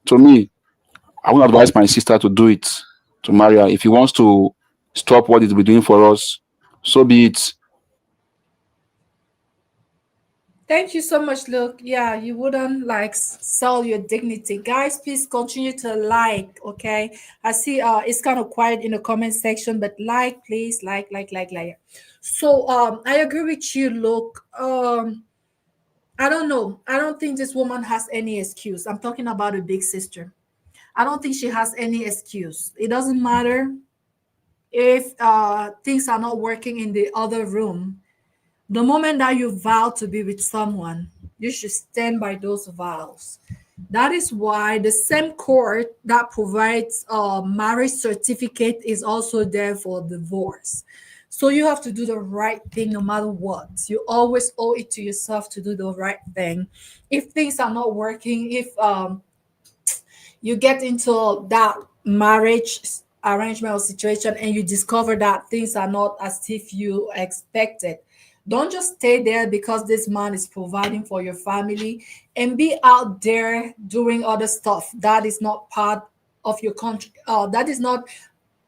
[SPEAKER 5] to me, I would advise my sister to do it, to marry her. If he wants to stop what he's been doing for us, so be it.
[SPEAKER 1] Thank you so much, Luke. Yeah, you wouldn't like sell your dignity. Guys, please continue to like, okay? I see it's kind of quiet in the comment section, but like, please, like. So I agree with you, Luke. I don't know. I don't think this woman has any excuse. I'm talking about a big sister. I don't think she has any excuse. It doesn't matter if things are not working in the other room. The moment that you vow to be with someone, you should stand by those vows. That is why the same court that provides a marriage certificate is also there for divorce. So you have to do the right thing no matter what. You always owe it to yourself to do the right thing. If things are not working, if you get into that marriage arrangement or situation and you discover that things are not as if you expected, don't just stay there because this man is providing for your family and be out there doing other stuff that is not part of your contract. That is not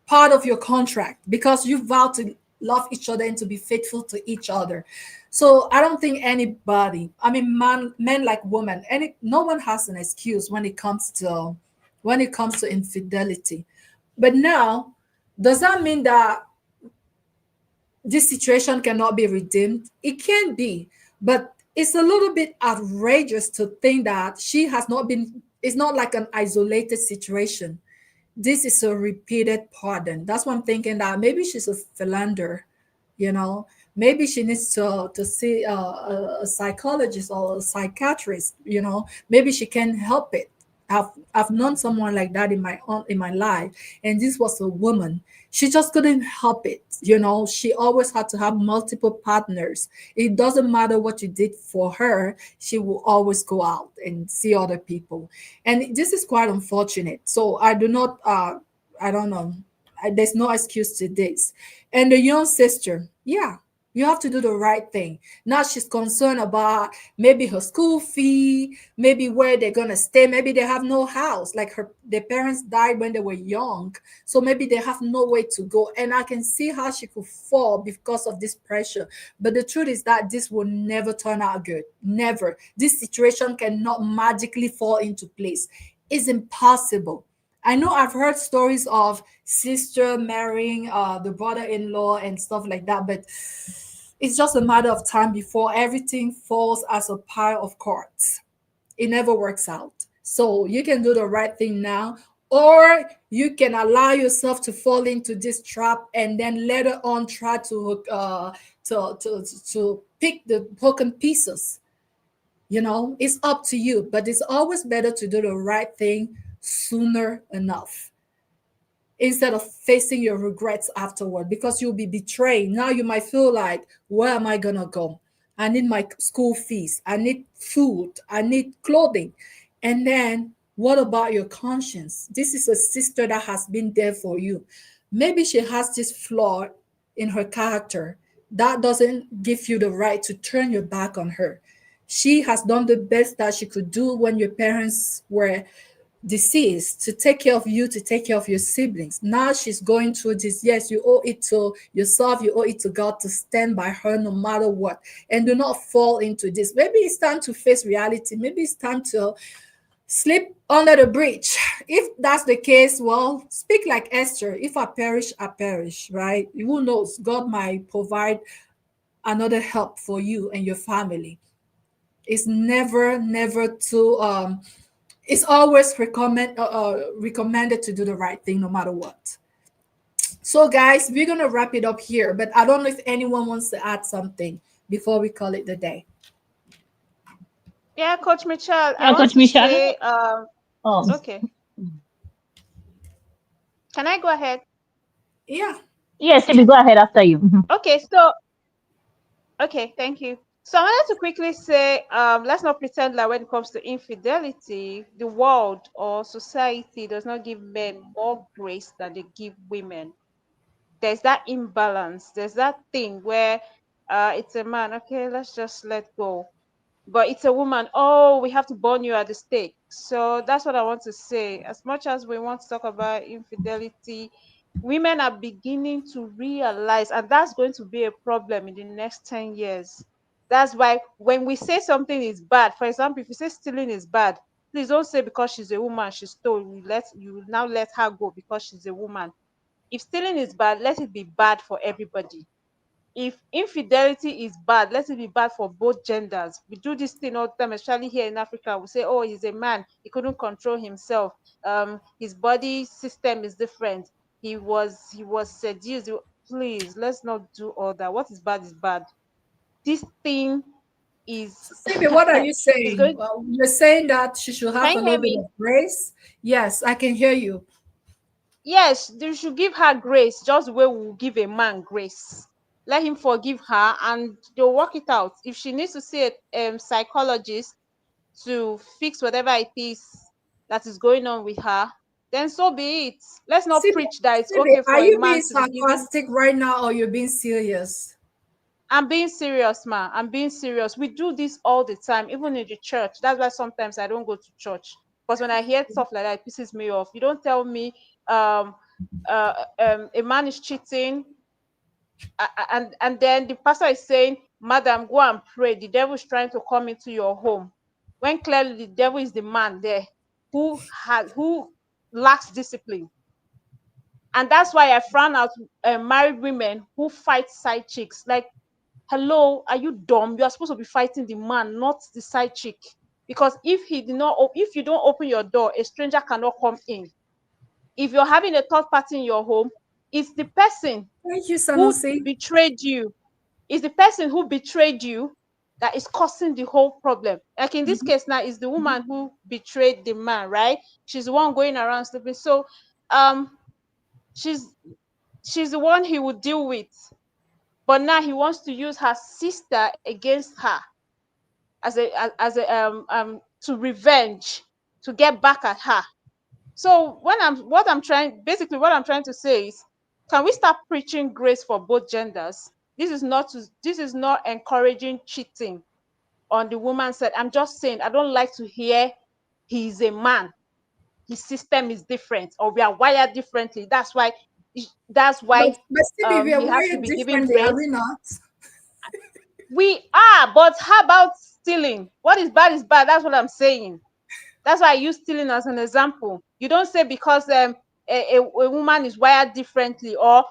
[SPEAKER 1] part of your contract because you vowed to love each other and to be faithful to each other. So I don't think anybody, I mean, men like women, no one has an excuse when it comes to infidelity. But now, does that mean that this situation cannot be redeemed? It can be, but it's a little bit outrageous to think that she has not been. It's not like an isolated situation. This is a repeated pattern. That's why I'm thinking that maybe she's a philanderer, you know. Maybe she needs to see a psychologist or a psychiatrist, you know. Maybe she can help it. I've known someone like that in my life, and this was a woman. She just couldn't help it, you know. She always had to have multiple partners. It doesn't matter what you did for her, she will always go out and see other people, and this is quite unfortunate. So I do not I don't know. There's no excuse to this. And the young sister, yeah, you have to do the right thing. Now she's concerned about maybe her school fee, maybe where they're gonna stay. Maybe they have no house. Like their parents died when they were young, so maybe they have no way to go. And I can see how she could fall because of this pressure. But the truth is that this will never turn out good. Never. This situation cannot magically fall into place. It's impossible. I know I've heard stories of sister marrying the brother-in-law and stuff like that, but it's just a matter of time before everything falls as a pile of cards. It never works out. So you can do the right thing now, or you can allow yourself to fall into this trap and then later on try to pick the broken pieces. You know, it's up to you, but it's always better to do the right thing sooner enough instead of facing your regrets afterward because you'll be betrayed. Now you might feel like, where am I gonna go? I need my school fees, I need food, I need clothing. And then what about your conscience? This is a sister that has been there for you. Maybe she has this flaw in her character that doesn't give you the right to turn your back on her. She has done the best that she could do when your parents were deceased, to take care of you, to take care of your siblings. Now she's going through this. Yes, you owe it to yourself, you owe it to God to stand by her no matter what. And do not fall into this. Maybe it's time to face reality. Maybe it's time to sleep under the bridge. If that's the case, well, speak like Esther. If I perish, I perish, right? Who knows? God might provide another help for you and your family. It's never too it's always recommended to do the right thing no matter what. So guys, we're gonna wrap it up here, but I don't know if anyone wants to add something before we call it the day.
[SPEAKER 4] Yeah, Coach Michelle, I
[SPEAKER 3] Yeah,
[SPEAKER 4] want
[SPEAKER 3] Coach
[SPEAKER 4] to
[SPEAKER 3] Michelle.
[SPEAKER 4] say,
[SPEAKER 3] Oh,
[SPEAKER 4] okay, can I go ahead?
[SPEAKER 1] Yeah.
[SPEAKER 3] yes, Maybe go ahead after you. Mhm.
[SPEAKER 4] Okay, so, okay, thank you. So I wanted to quickly say, let's not pretend like when it comes to infidelity, the world or society does not give men more grace than they give women. There's that imbalance. There's that thing where it's a man, okay, let's just let go. But it's a woman, oh, we have to burn you at the stake. So that's what I want to say. As much as we want to talk about infidelity, women are beginning to realize, and that's going to be a problem in the next 10 years. That's why when we say something is bad, for example, if you say stealing is bad, please don't say because she's a woman she stole, you now let her go because she's a woman. If stealing is bad, let it be bad for everybody. If infidelity is bad, let it be bad for both genders. We do this thing all the time, especially here in Africa. We say, oh, he's a man, he couldn't control himself. His body system is different. He was seduced. Please, let's not do all that. What is bad is bad. This thing is
[SPEAKER 1] So, Phoebe, what are you
[SPEAKER 4] is
[SPEAKER 1] saying?
[SPEAKER 4] going.
[SPEAKER 1] You're saying that she should have
[SPEAKER 4] Can
[SPEAKER 1] a
[SPEAKER 4] you hear
[SPEAKER 1] little bit
[SPEAKER 4] me?
[SPEAKER 1] of grace. Yes, I can hear you.
[SPEAKER 4] Yes, they should give her grace, just the way we will give a man grace. Let him forgive her and they'll work it out. If she needs to see a psychologist to fix whatever it is that is going on with her, then so be it. Let's not
[SPEAKER 1] Phoebe,
[SPEAKER 4] preach that it's
[SPEAKER 1] Phoebe,
[SPEAKER 4] okay
[SPEAKER 1] are
[SPEAKER 4] for a
[SPEAKER 1] you being
[SPEAKER 4] man to be given.
[SPEAKER 1] sarcastic right now or you're being serious?
[SPEAKER 4] I'm being serious, man. I'm being serious. We do this all the time, even in the church. That's why sometimes I don't go to church. Because when I hear stuff like that, it pisses me off. You don't tell me um a man is cheating and then the pastor is saying, madam, go and pray, the devil is trying to come into your home, when clearly the devil is the man there who lacks discipline. And that's why I frown out married women who fight side chicks. Like, hello, are you dumb? You are supposed to be fighting the man, not the side chick. Because if you don't open your door, a stranger cannot come in. If you're having a third party in your home, it's the person
[SPEAKER 1] Thank you,
[SPEAKER 4] who
[SPEAKER 1] Sanusi.
[SPEAKER 4] betrayed you. It's the person who betrayed you that is causing the whole problem. Like in this case now, it's the woman who betrayed the man, right? She's the one going around sleeping. So um she's she's the one he would deal with. But now he wants to use her sister against her as a to revenge, to get back at her. So what I'm trying to say is, can we start preaching grace for both genders? This is not encouraging cheating on the woman's side. I'm just saying I don't like to hear he's a man, his system is different, or we are wired differently. That's why
[SPEAKER 1] But Phoebe, we are
[SPEAKER 4] he has to
[SPEAKER 1] wired
[SPEAKER 4] be given
[SPEAKER 1] differently, are
[SPEAKER 4] grace.
[SPEAKER 1] we not?
[SPEAKER 4] We are, but how about stealing? What is bad is bad. That's what I'm saying. That's why I use stealing as an example. You don't say because a woman is wired differently, or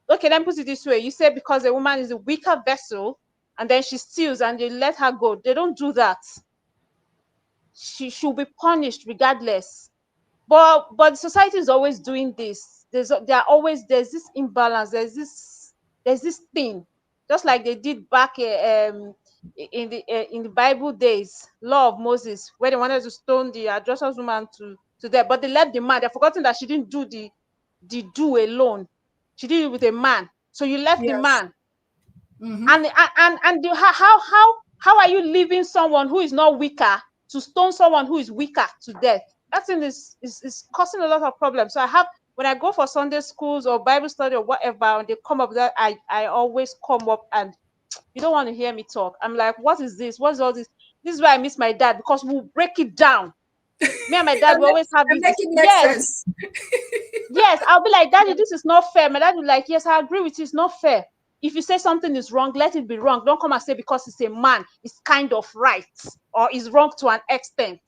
[SPEAKER 4] okay, let me put it this way. You say because a woman is a weaker vessel and then she steals and they let her go. They don't do that. She should be punished regardless. But society is always doing this. There's this imbalance. There's this thing, just like they did back in the Bible days, law of Moses, where they wanted to stone the adulterous woman to death, but they left the man. They've forgotten that she didn't do the do alone. She did it with a man. So you left the
[SPEAKER 1] Yes.
[SPEAKER 4] man,
[SPEAKER 1] Mm-hmm.
[SPEAKER 4] how are you leaving someone who is not weaker to stone someone who is weaker to death? That thing is causing a lot of problems. So when I go for Sunday schools or Bible study or whatever, and they come up with that, I always come up and you don't want to hear me talk. I'm like, what is this? What is all this? This is why I miss my dad, because we'll break it down. Me and my dad
[SPEAKER 1] And
[SPEAKER 4] will always have
[SPEAKER 1] and
[SPEAKER 4] this.
[SPEAKER 1] make it make
[SPEAKER 4] Yes,
[SPEAKER 1] sense.
[SPEAKER 4] yes, I'll be like, Daddy, this is not fair. My dad will be like, yes, I agree with you, it's not fair. If you say something is wrong, let it be wrong. Don't come and say because it's a man, it's kind of right, or is wrong to an extent.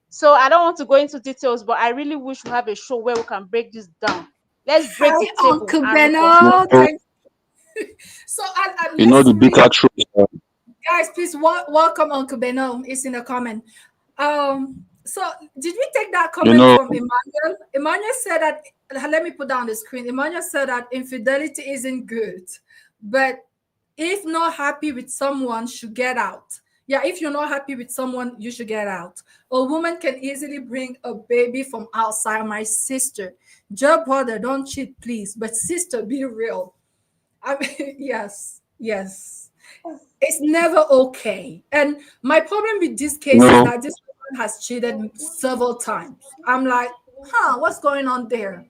[SPEAKER 4] So I don't want to go into details, but I really wish we have a show where we can break this down. Let's break
[SPEAKER 1] Hi,
[SPEAKER 4] the table
[SPEAKER 1] Uncle
[SPEAKER 4] and
[SPEAKER 5] You
[SPEAKER 1] Beno.
[SPEAKER 4] reconcile.
[SPEAKER 5] know,
[SPEAKER 1] Thank so.
[SPEAKER 5] you know
[SPEAKER 1] Let's
[SPEAKER 5] the
[SPEAKER 1] read,
[SPEAKER 5] bitter truth.
[SPEAKER 1] guys. Please welcome Uncle Beno. It's in the comment. So did we take that
[SPEAKER 5] You
[SPEAKER 1] comment
[SPEAKER 5] know,
[SPEAKER 1] from Emmanuel? Emmanuel said that. Let me put down the screen. Emmanuel said that infidelity isn't good, but if not happy with someone, should get out. Yeah, if you're not happy with someone, you should get out. A woman can easily bring a baby from outside. My sister, Joe brother, don't cheat, please. But sister, be real. I mean, yes, yes. It's never okay. And my problem with this
[SPEAKER 5] You
[SPEAKER 1] case is
[SPEAKER 5] know,
[SPEAKER 1] that this woman has cheated several times. I'm like, huh, what's going on there?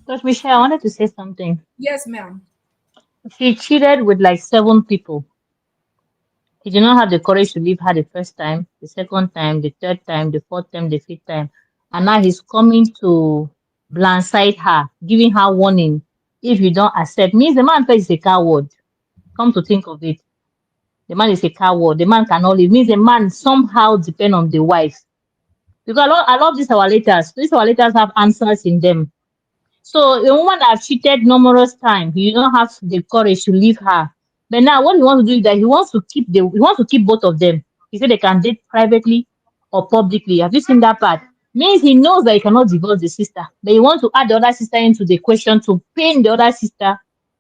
[SPEAKER 3] Coach Michelle, I wanted to say something.
[SPEAKER 1] Yes, ma'am.
[SPEAKER 3] She cheated with like 7 people. He did not have the courage to leave her the first time, the second time, the third time, the fourth time, the fifth time. And now he's coming to blindside her, giving her warning. If you don't accept, means the man first is a coward. Come to think of it. The man is a coward. The man cannot leave. Means the man somehow depend on the wife. Because I love these our letters. These our letters have answers in them. So a woman that have cheated numerous times, you don't have the courage to leave her. But now what he wants to do is that he wants to keep both of them. He said they can date privately or publicly. Have you seen that part? Means he knows that he cannot divorce the sister, but he wants to add the other sister into the question to pain the other sister,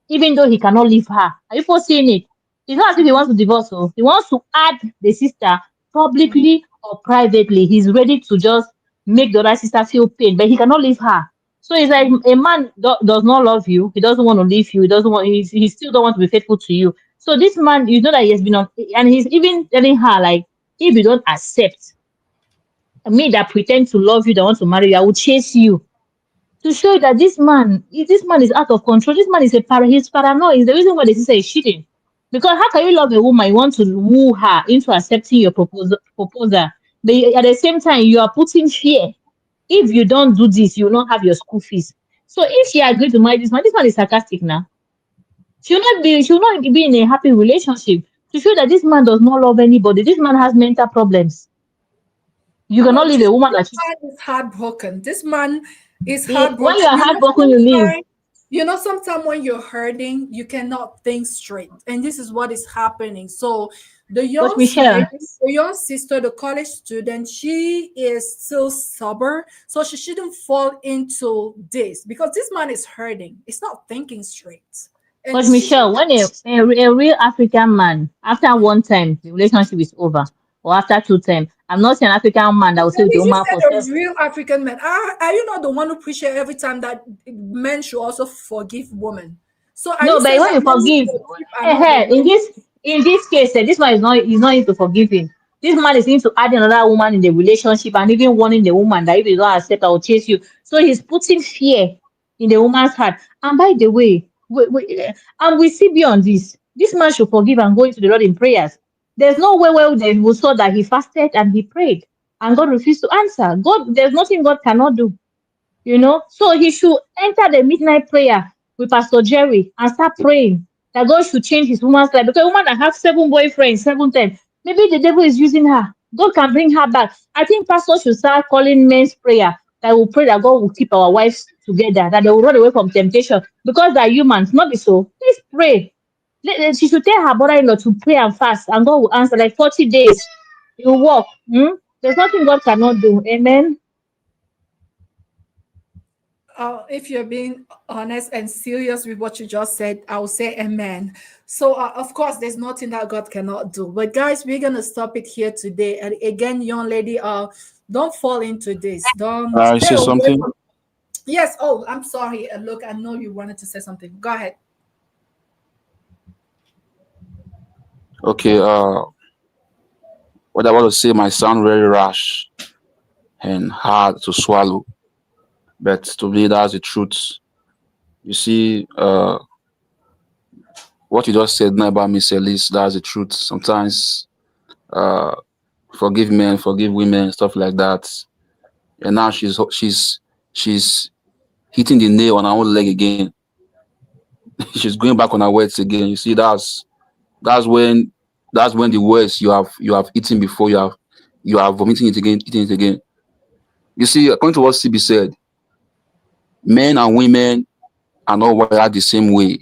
[SPEAKER 3] even though he cannot leave her. Are you foreseeing it? It's not as if he wants to divorce her. He wants to add the sister publicly or privately. He's ready to just make the other sister feel pain, but he cannot leave her. So it's like a man does not love you. He doesn't want to leave you. He doesn't want. He still don't want to be faithful to you. So this man, you know that he has been on, and he's even telling her like, if you don't accept me that pretend to love you, that want to marry you, I will chase you to show you that this man is out of control. This man is he's paranoid. It's the reason why the sister is cheating. Because how can you love a woman? You want to woo her into accepting your proposal, but at the same time you are putting fear. If you don't do this, you will not have your school fees. So if she agreed to marry this man is sarcastic now. She will not be in a happy relationship to show that this man does not love anybody. This man has mental problems. You cannot
[SPEAKER 1] No,
[SPEAKER 3] leave a woman
[SPEAKER 1] this
[SPEAKER 3] that cheats.
[SPEAKER 1] man is heartbroken. This man is
[SPEAKER 3] When
[SPEAKER 1] heartbroken.
[SPEAKER 3] you are heartbroken, you leave.
[SPEAKER 1] Sometimes when you're hurting, you cannot think straight. And this is what is happening. So the
[SPEAKER 3] Coach
[SPEAKER 1] young lady,
[SPEAKER 3] Michelle,
[SPEAKER 1] the young sister, the college student, she is still sober. So she shouldn't fall into this because this man is hurting. It's not thinking straight.
[SPEAKER 3] Coach
[SPEAKER 1] And she should.
[SPEAKER 3] Michelle, when a real African man, after one time, the relationship is over, or after two times, I'm not saying African man that will stay with the
[SPEAKER 1] You
[SPEAKER 3] woman for
[SPEAKER 1] said a
[SPEAKER 3] seven.
[SPEAKER 1] real African man. Are you not the one who preach here every time that men should also forgive women? So are you
[SPEAKER 3] No, but
[SPEAKER 1] saying
[SPEAKER 3] when
[SPEAKER 1] that
[SPEAKER 3] you
[SPEAKER 1] men who
[SPEAKER 3] forgive,
[SPEAKER 1] forgive are not the
[SPEAKER 3] in
[SPEAKER 1] real?
[SPEAKER 3] this case, this man is not into forgiving. This man is into adding another woman in the relationship and even warning the woman that if you don't accept, I will chase you. So he's putting fear in the woman's heart. And by the way, and we see beyond this. This man should forgive and go into the Lord in prayers. There's no way where we saw that he fasted and he prayed and God refused to answer. There's nothing God cannot do. So he should enter the midnight prayer with Pastor Jerry and start praying that God should change his woman's life. Because a woman that has 7 boyfriends, 7 times, maybe the devil is using her. God can bring her back. I think Pastor should start calling men's prayer that will pray that God will keep our wives together, that they will run away from temptation because they're humans, not be so. Please pray. She should tell her brother-in-law to pray and fast, and God will answer like 40 days. It will work. There's nothing God cannot do. Amen.
[SPEAKER 1] If you're being honest and serious with what you just said, I will say amen. So, of course, there's nothing that God cannot do. But, guys, we're going to stop it here today. And again, young lady, don't fall into this. Don't
[SPEAKER 5] I
[SPEAKER 1] stay
[SPEAKER 5] say
[SPEAKER 1] away
[SPEAKER 5] something.
[SPEAKER 1] from. Yes. Oh, I'm sorry. Look, I know you wanted to say something. Go ahead.
[SPEAKER 5] Okay, what I want to say might sound very rash and hard to swallow, but to me, that's the truth. You see, what you just said now about Miss Elise, that's the truth. Sometimes, uh, forgive men, forgive women, stuff like that. And now she's hitting the nail on her own leg again. She's going back on her words again. You see, that's when that's when the words you have eaten before you are vomiting it again, eating it again. You see, according to what CB said, men and women are not wired the same way.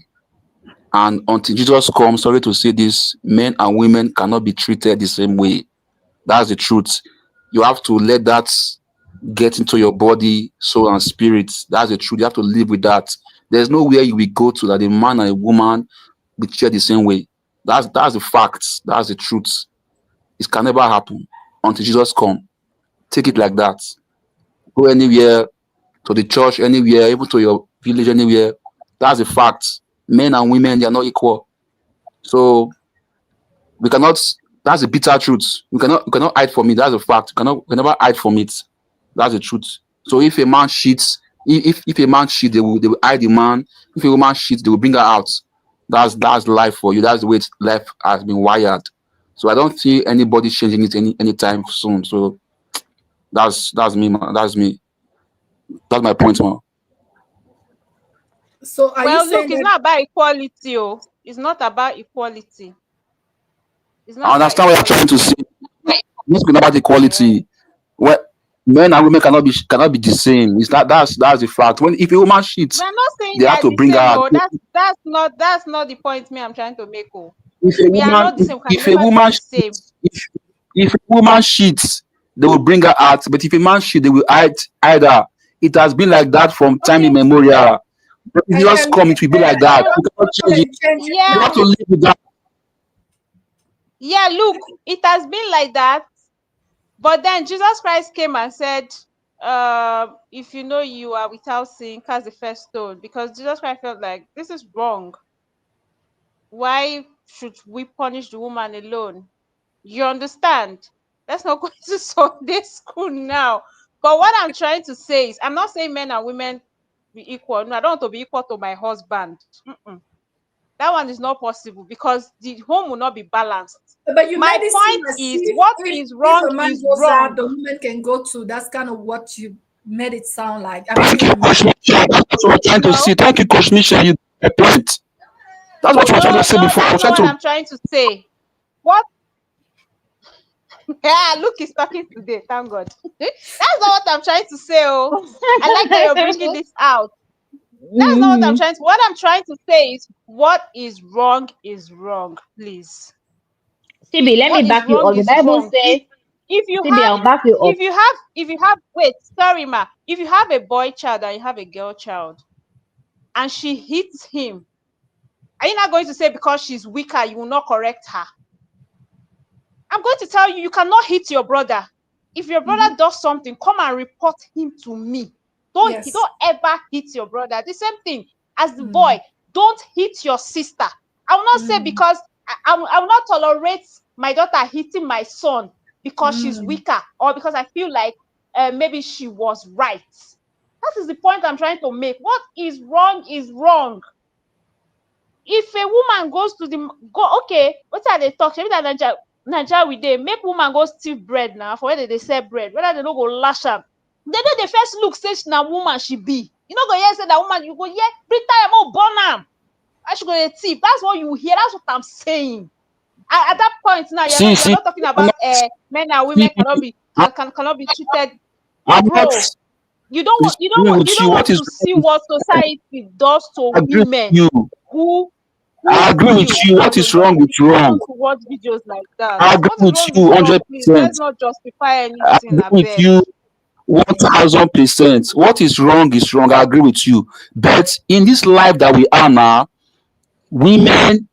[SPEAKER 5] And until Jesus comes, sorry to say this, men and women cannot be treated the same way. That's the truth. You have to let that get into your body, soul, and spirit. That's the truth. You have to live with that. There's nowhere you will go to that a man and a woman will treated the same way. That's the facts. That's the truth. It can never happen until Jesus comes. Take it like that. Go anywhere, to the church, anywhere, even to your village, anywhere. That's a fact. Men and women, they are not equal. So We cannot. That's the bitter truth. You cannot hide from it. That's a fact. You can never hide from it. That's the truth. So if a man cheats, if a man cheats, they will hide the man. If a woman cheats, they will bring her out. That's life for you. That's the way life has been wired. So I don't see anybody changing it anytime soon. So that's me, man. That's me. That's my point, man.
[SPEAKER 1] So are you
[SPEAKER 4] Well, look,
[SPEAKER 1] saying
[SPEAKER 4] it's
[SPEAKER 1] that?
[SPEAKER 4] not about equality. Oh, it's not about equality. It's
[SPEAKER 5] I
[SPEAKER 4] not about
[SPEAKER 5] understand what you're trying to
[SPEAKER 4] equality.
[SPEAKER 5] say. It's not about
[SPEAKER 4] Yeah.
[SPEAKER 5] equality. Well, men and women cannot be the same. It's not that's the fact. When if a woman cheats,
[SPEAKER 4] We're not saying
[SPEAKER 5] they
[SPEAKER 4] they
[SPEAKER 5] have
[SPEAKER 4] are
[SPEAKER 5] to
[SPEAKER 4] the
[SPEAKER 5] bring her
[SPEAKER 4] same.
[SPEAKER 5] out.
[SPEAKER 4] Oh, that's not the point me I'm trying to make. Oh,
[SPEAKER 5] If a
[SPEAKER 4] we are
[SPEAKER 5] woman
[SPEAKER 4] not the same. We can
[SPEAKER 5] if a
[SPEAKER 4] never be
[SPEAKER 5] woman
[SPEAKER 4] the same.
[SPEAKER 5] cheats, if a woman cheats, they will bring her out. But if a man cheats, they will hide her. It has been like that from time
[SPEAKER 4] Okay.
[SPEAKER 5] immemorial. But if you just come, it will be like that.
[SPEAKER 1] I
[SPEAKER 5] You
[SPEAKER 1] want
[SPEAKER 5] cannot
[SPEAKER 1] to come
[SPEAKER 5] change it.
[SPEAKER 1] and change it
[SPEAKER 5] You
[SPEAKER 4] Yeah.
[SPEAKER 5] have
[SPEAKER 1] now.
[SPEAKER 5] to live with that.
[SPEAKER 4] Yeah. Look, it has been like that. But then Jesus Christ came and said, if you know you are without sin, cast the first stone. Because Jesus Christ felt like this is wrong. Why should we punish the woman alone? You understand? Let's not go to Sunday school now. But what I'm trying to say is, I'm not saying men and women be equal. No, I don't want to be equal to my husband. Mm-mm. That one is not possible because the home will not be balanced.
[SPEAKER 1] But you
[SPEAKER 4] My
[SPEAKER 1] made it seem
[SPEAKER 4] point
[SPEAKER 1] as
[SPEAKER 4] is,
[SPEAKER 1] if
[SPEAKER 4] what
[SPEAKER 1] if,
[SPEAKER 4] is
[SPEAKER 1] if
[SPEAKER 4] wrong
[SPEAKER 1] a man
[SPEAKER 4] is
[SPEAKER 1] goes out,
[SPEAKER 4] wrong.
[SPEAKER 1] the woman can go too. That's kind of what you made it sound like. I mean,
[SPEAKER 5] Thank
[SPEAKER 1] you
[SPEAKER 5] you,
[SPEAKER 1] and me.
[SPEAKER 5] Coach Michelle. That's what I'm trying to
[SPEAKER 4] No,
[SPEAKER 5] say. Thank you, Coach Michelle. You got a point. That's what I was trying to
[SPEAKER 4] no,
[SPEAKER 5] say
[SPEAKER 4] no,
[SPEAKER 5] before. I
[SPEAKER 4] that's
[SPEAKER 5] was
[SPEAKER 4] not
[SPEAKER 5] trying
[SPEAKER 4] what
[SPEAKER 5] to
[SPEAKER 4] I'm trying to say. What? Yeah, look, he's talking today. Thank God. That's not what I'm trying to say. Oh, I like that you're bringing this out. That's not what I'm
[SPEAKER 3] Mhm.
[SPEAKER 4] trying to. What I'm trying to say is, what is wrong is wrong. Please,
[SPEAKER 3] Sibi, let me
[SPEAKER 4] what is
[SPEAKER 3] back you
[SPEAKER 4] wrong
[SPEAKER 3] up. The
[SPEAKER 4] is
[SPEAKER 3] Bible
[SPEAKER 4] wrong.
[SPEAKER 3] says,
[SPEAKER 4] If you
[SPEAKER 3] Sibi,
[SPEAKER 4] have,
[SPEAKER 3] I'll back you up.
[SPEAKER 4] wait, sorry, ma. If you have a boy child and you have a girl child, and she hits him, are you not going to say because she's weaker, you will not correct her? I'm going to tell you, you cannot hit your brother. If your brother does something, come and report him to me. Don't
[SPEAKER 1] Yes.
[SPEAKER 4] ever hit your brother. The same thing as the
[SPEAKER 1] Mm,
[SPEAKER 4] boy. Don't hit your sister. I will not say
[SPEAKER 1] mm,
[SPEAKER 4] because I will not tolerate my daughter hitting my son because she's
[SPEAKER 1] mm.
[SPEAKER 4] weaker or because I feel like maybe she was right. That is the point I'm trying to make. What is wrong is wrong. If a woman goes to the go, okay, what are they talk? Maybe that Nigeria we dey make woman go steal bread now for where they sell bread, whether they no go lash am. They know the first look say na woman she be. You no go hear say that woman, you go hear bring time oh born am. I should go dey thief. That's what you hear. That's what I'm saying. At that point now,
[SPEAKER 5] see,
[SPEAKER 4] you're
[SPEAKER 5] see.
[SPEAKER 4] not talking
[SPEAKER 5] I'm
[SPEAKER 4] about
[SPEAKER 5] not,
[SPEAKER 4] men and
[SPEAKER 5] see,
[SPEAKER 4] women cannot be cannot be treated.
[SPEAKER 5] I'm not
[SPEAKER 4] Bro, you don't want
[SPEAKER 5] disagreeing with you. What is
[SPEAKER 4] to
[SPEAKER 5] wrong
[SPEAKER 4] see
[SPEAKER 5] with
[SPEAKER 4] what society does to
[SPEAKER 5] I agree with
[SPEAKER 4] women
[SPEAKER 5] you.
[SPEAKER 4] who
[SPEAKER 5] I agree with
[SPEAKER 4] steal.
[SPEAKER 5] you.
[SPEAKER 4] No,
[SPEAKER 5] What
[SPEAKER 4] no,
[SPEAKER 5] is
[SPEAKER 4] no.
[SPEAKER 5] wrong with
[SPEAKER 4] We don't
[SPEAKER 5] wrong?
[SPEAKER 4] want to watch videos like that.
[SPEAKER 5] I agree
[SPEAKER 4] What is
[SPEAKER 5] with
[SPEAKER 4] wrong
[SPEAKER 5] you
[SPEAKER 4] is wrong, please.
[SPEAKER 5] 100%.
[SPEAKER 4] Let's not justify
[SPEAKER 5] I
[SPEAKER 4] anything,
[SPEAKER 5] agree
[SPEAKER 4] I
[SPEAKER 5] with
[SPEAKER 4] beg.
[SPEAKER 5] you 1000%. What is wrong is wrong. I agree with you. But in this life that we are now, women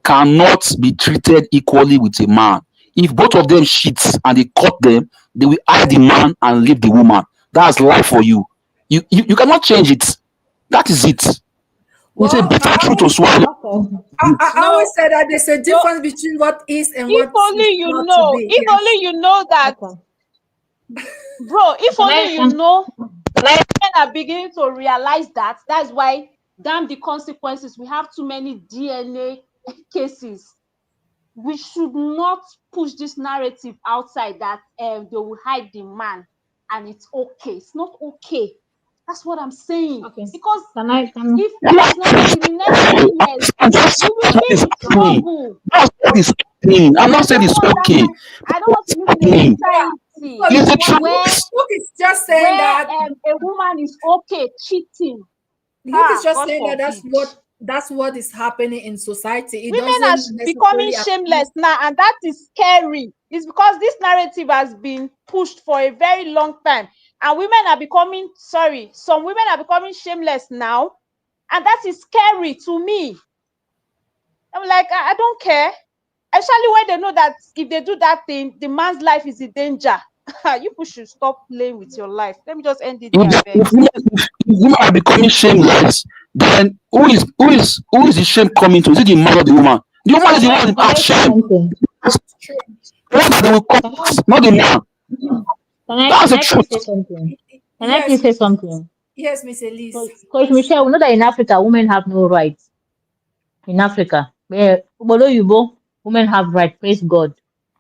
[SPEAKER 5] cannot be treated equally with a man. If both of them cheat and they caught them, they will hide the man and leave the woman. That's life for you. You cannot change it. That is it. It's a
[SPEAKER 1] Well,
[SPEAKER 5] bitter truth to swallow.
[SPEAKER 3] Okay.
[SPEAKER 1] I always
[SPEAKER 4] No,
[SPEAKER 1] say that there's a
[SPEAKER 4] no.
[SPEAKER 1] difference between what is and
[SPEAKER 4] If
[SPEAKER 1] what is
[SPEAKER 4] only you
[SPEAKER 1] not to
[SPEAKER 4] know.
[SPEAKER 1] be.
[SPEAKER 4] If
[SPEAKER 1] Yes.
[SPEAKER 4] only you know that,
[SPEAKER 3] Okay.
[SPEAKER 4] bro. If
[SPEAKER 3] Can
[SPEAKER 4] only
[SPEAKER 3] I
[SPEAKER 4] you
[SPEAKER 3] can,
[SPEAKER 4] know
[SPEAKER 3] can I
[SPEAKER 4] men are beginning to realize that. That's why, damn the consequences. We have too many DNA cases. We should not push this narrative outside that they will hide the man and it's okay. It's not okay. That's what I'm saying.
[SPEAKER 3] okay.
[SPEAKER 4] Because
[SPEAKER 3] Can I can
[SPEAKER 4] if it's like that in the next 10 years, we will
[SPEAKER 5] What
[SPEAKER 4] be
[SPEAKER 5] is
[SPEAKER 4] in
[SPEAKER 5] happening?
[SPEAKER 4] trouble.
[SPEAKER 5] That's what is happening. I'm not
[SPEAKER 4] I
[SPEAKER 5] saying
[SPEAKER 4] don't
[SPEAKER 5] it's
[SPEAKER 4] want that
[SPEAKER 5] okay.
[SPEAKER 4] kind. I don't want
[SPEAKER 5] What's
[SPEAKER 4] to live in a
[SPEAKER 5] happening?
[SPEAKER 1] So
[SPEAKER 4] society
[SPEAKER 5] It's the
[SPEAKER 4] where
[SPEAKER 5] truth.
[SPEAKER 1] Luke is just saying that.
[SPEAKER 4] a woman is okay cheating.
[SPEAKER 1] Luke is
[SPEAKER 4] Ah,
[SPEAKER 1] just
[SPEAKER 4] God
[SPEAKER 1] saying that
[SPEAKER 4] forbid.
[SPEAKER 1] that's what is happening in society. It
[SPEAKER 4] Women are
[SPEAKER 1] doesn't
[SPEAKER 4] becoming
[SPEAKER 1] necessarily apply.
[SPEAKER 4] shameless now, and that is scary. It's because this narrative has been pushed for a very long time, and women are becoming some women are becoming shameless now, and that is scary to me. I'm like, I don't care, especially when they know that if they do that thing, the man's life is in danger. You people should stop playing with your life. Let me just end it there, I beg.
[SPEAKER 5] If women are becoming shameless, then who is the shame coming to? Is it the man or the woman? The woman is the
[SPEAKER 3] Can
[SPEAKER 5] one
[SPEAKER 3] can
[SPEAKER 5] in
[SPEAKER 3] I say
[SPEAKER 5] shame.
[SPEAKER 3] something?
[SPEAKER 1] True.
[SPEAKER 5] The one that they will cut,
[SPEAKER 3] Can I
[SPEAKER 5] not the man. That's
[SPEAKER 3] can
[SPEAKER 5] the
[SPEAKER 3] I please
[SPEAKER 5] truth.
[SPEAKER 3] say something? Can I
[SPEAKER 1] Yes,
[SPEAKER 3] please say something?
[SPEAKER 1] yes, Miss Elise.
[SPEAKER 3] Coach Michelle, we know that in Africa women have no rights. In Africa, where although you go, women have rights. Praise God.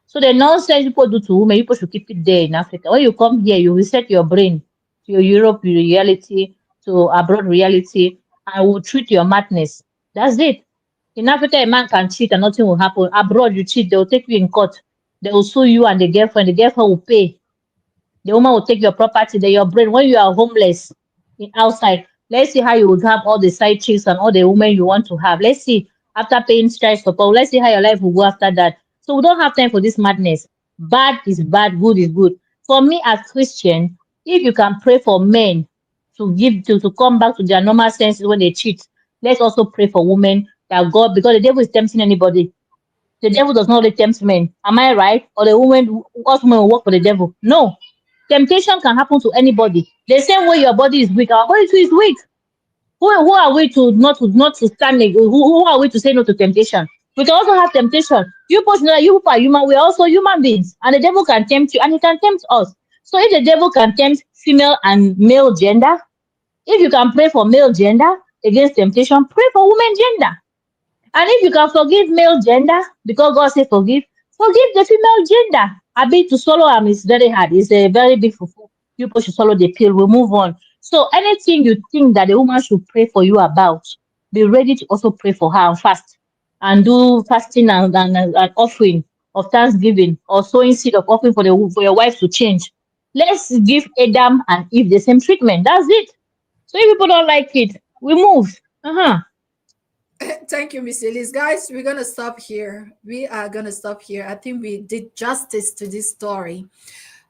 [SPEAKER 3] So the nonsense people do to women, people should keep it there in Africa. When you come here, you reset your brain to your Europe reality, to abroad reality, and will treat your madness. That's it. In Africa, a man can cheat and nothing will happen. Abroad, you cheat, they will take you in court. They will sue you and the girlfriend. The girlfriend will pay. The woman will take your property, then your brain. When you are homeless in outside, let's see how you would have all the side chicks and all the women you want to have. Let's see after paying child support. Let's see how your life will go after that. So we don't have time for this madness. Bad is bad, good is good. For me as Christian, if you can pray for men to come back to their normal senses when they cheat, let's also pray for women that God, because the devil is tempting anybody. The devil does not only tempt men. Am I right? Or the woman, us women will work for the devil? No. Temptation can happen to anybody. The same way your body is weak, our body too is weak. Who are we to not to stand? Who are we to say no to temptation? We can also have temptation. You personally, you are human. We are also human beings, and the devil can tempt you, and he can tempt us. So if the devil can tempt female and male gender, if you can pray for male gender against temptation, pray for women gender. And if you can forgive male gender, because God said forgive the female gender. I mean, to swallow them is very hard. It's a very big fufu. People should swallow the pill. We move on. So anything you think that the woman should pray for you about, be ready to also pray for her and fast. And do fasting and offering of thanksgiving or sowing seed of offering for your wife to change. Let's give Adam and Eve the same treatment. That's it. So if people don't like it, we move. Uh-huh.
[SPEAKER 1] Thank you, Miss Elise. Guys, we're gonna stop here. We are gonna stop here. I think we did justice to this story.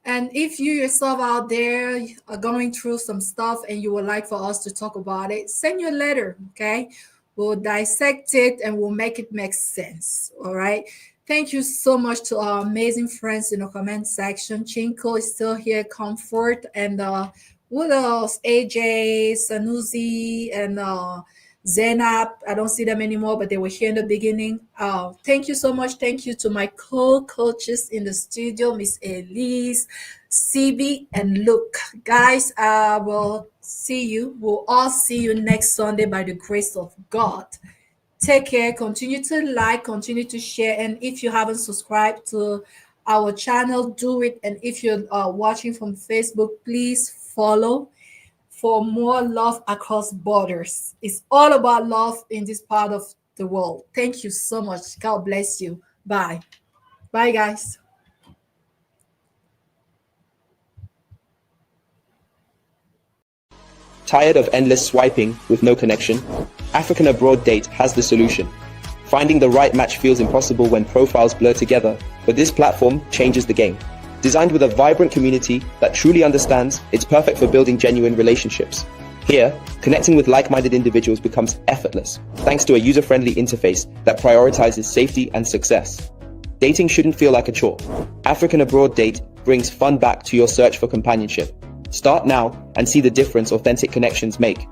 [SPEAKER 1] And if you yourself out there are going through some stuff and you would like for us to talk about it, send your letter, okay? We'll dissect it and we'll make it make sense. All right. Thank you so much to our amazing friends in the comment section. Chinko is still here, Comfort, and what else? AJ, Sanusi, and Zainab. I don't see them anymore, but they were here in the beginning. Thank you so much. Thank you to my co-coaches in the studio, Miss Elise, CB, and Luke. Guys, I will see you. We'll all see you next Sunday by the grace of God. Take care. Continue to like, continue to share. And if you haven't subscribed to our channel, do it. And if you're watching from Facebook, please follow for more love across borders. It's all about love in this part of the world. Thank you so much. God bless you. Bye. Bye, guys.
[SPEAKER 6] Tired of endless swiping with no connection? African Abroad Date has the solution. Finding the right match feels impossible when profiles blur together, but this platform changes the game. Designed with a vibrant community that truly understands, it's perfect for building genuine relationships. Here, connecting with like-minded individuals becomes effortless, thanks to a user-friendly interface that prioritizes safety and success. Dating shouldn't feel like a chore. African Abroad Date brings fun back to your search for companionship. Start now and see the difference authentic connections make.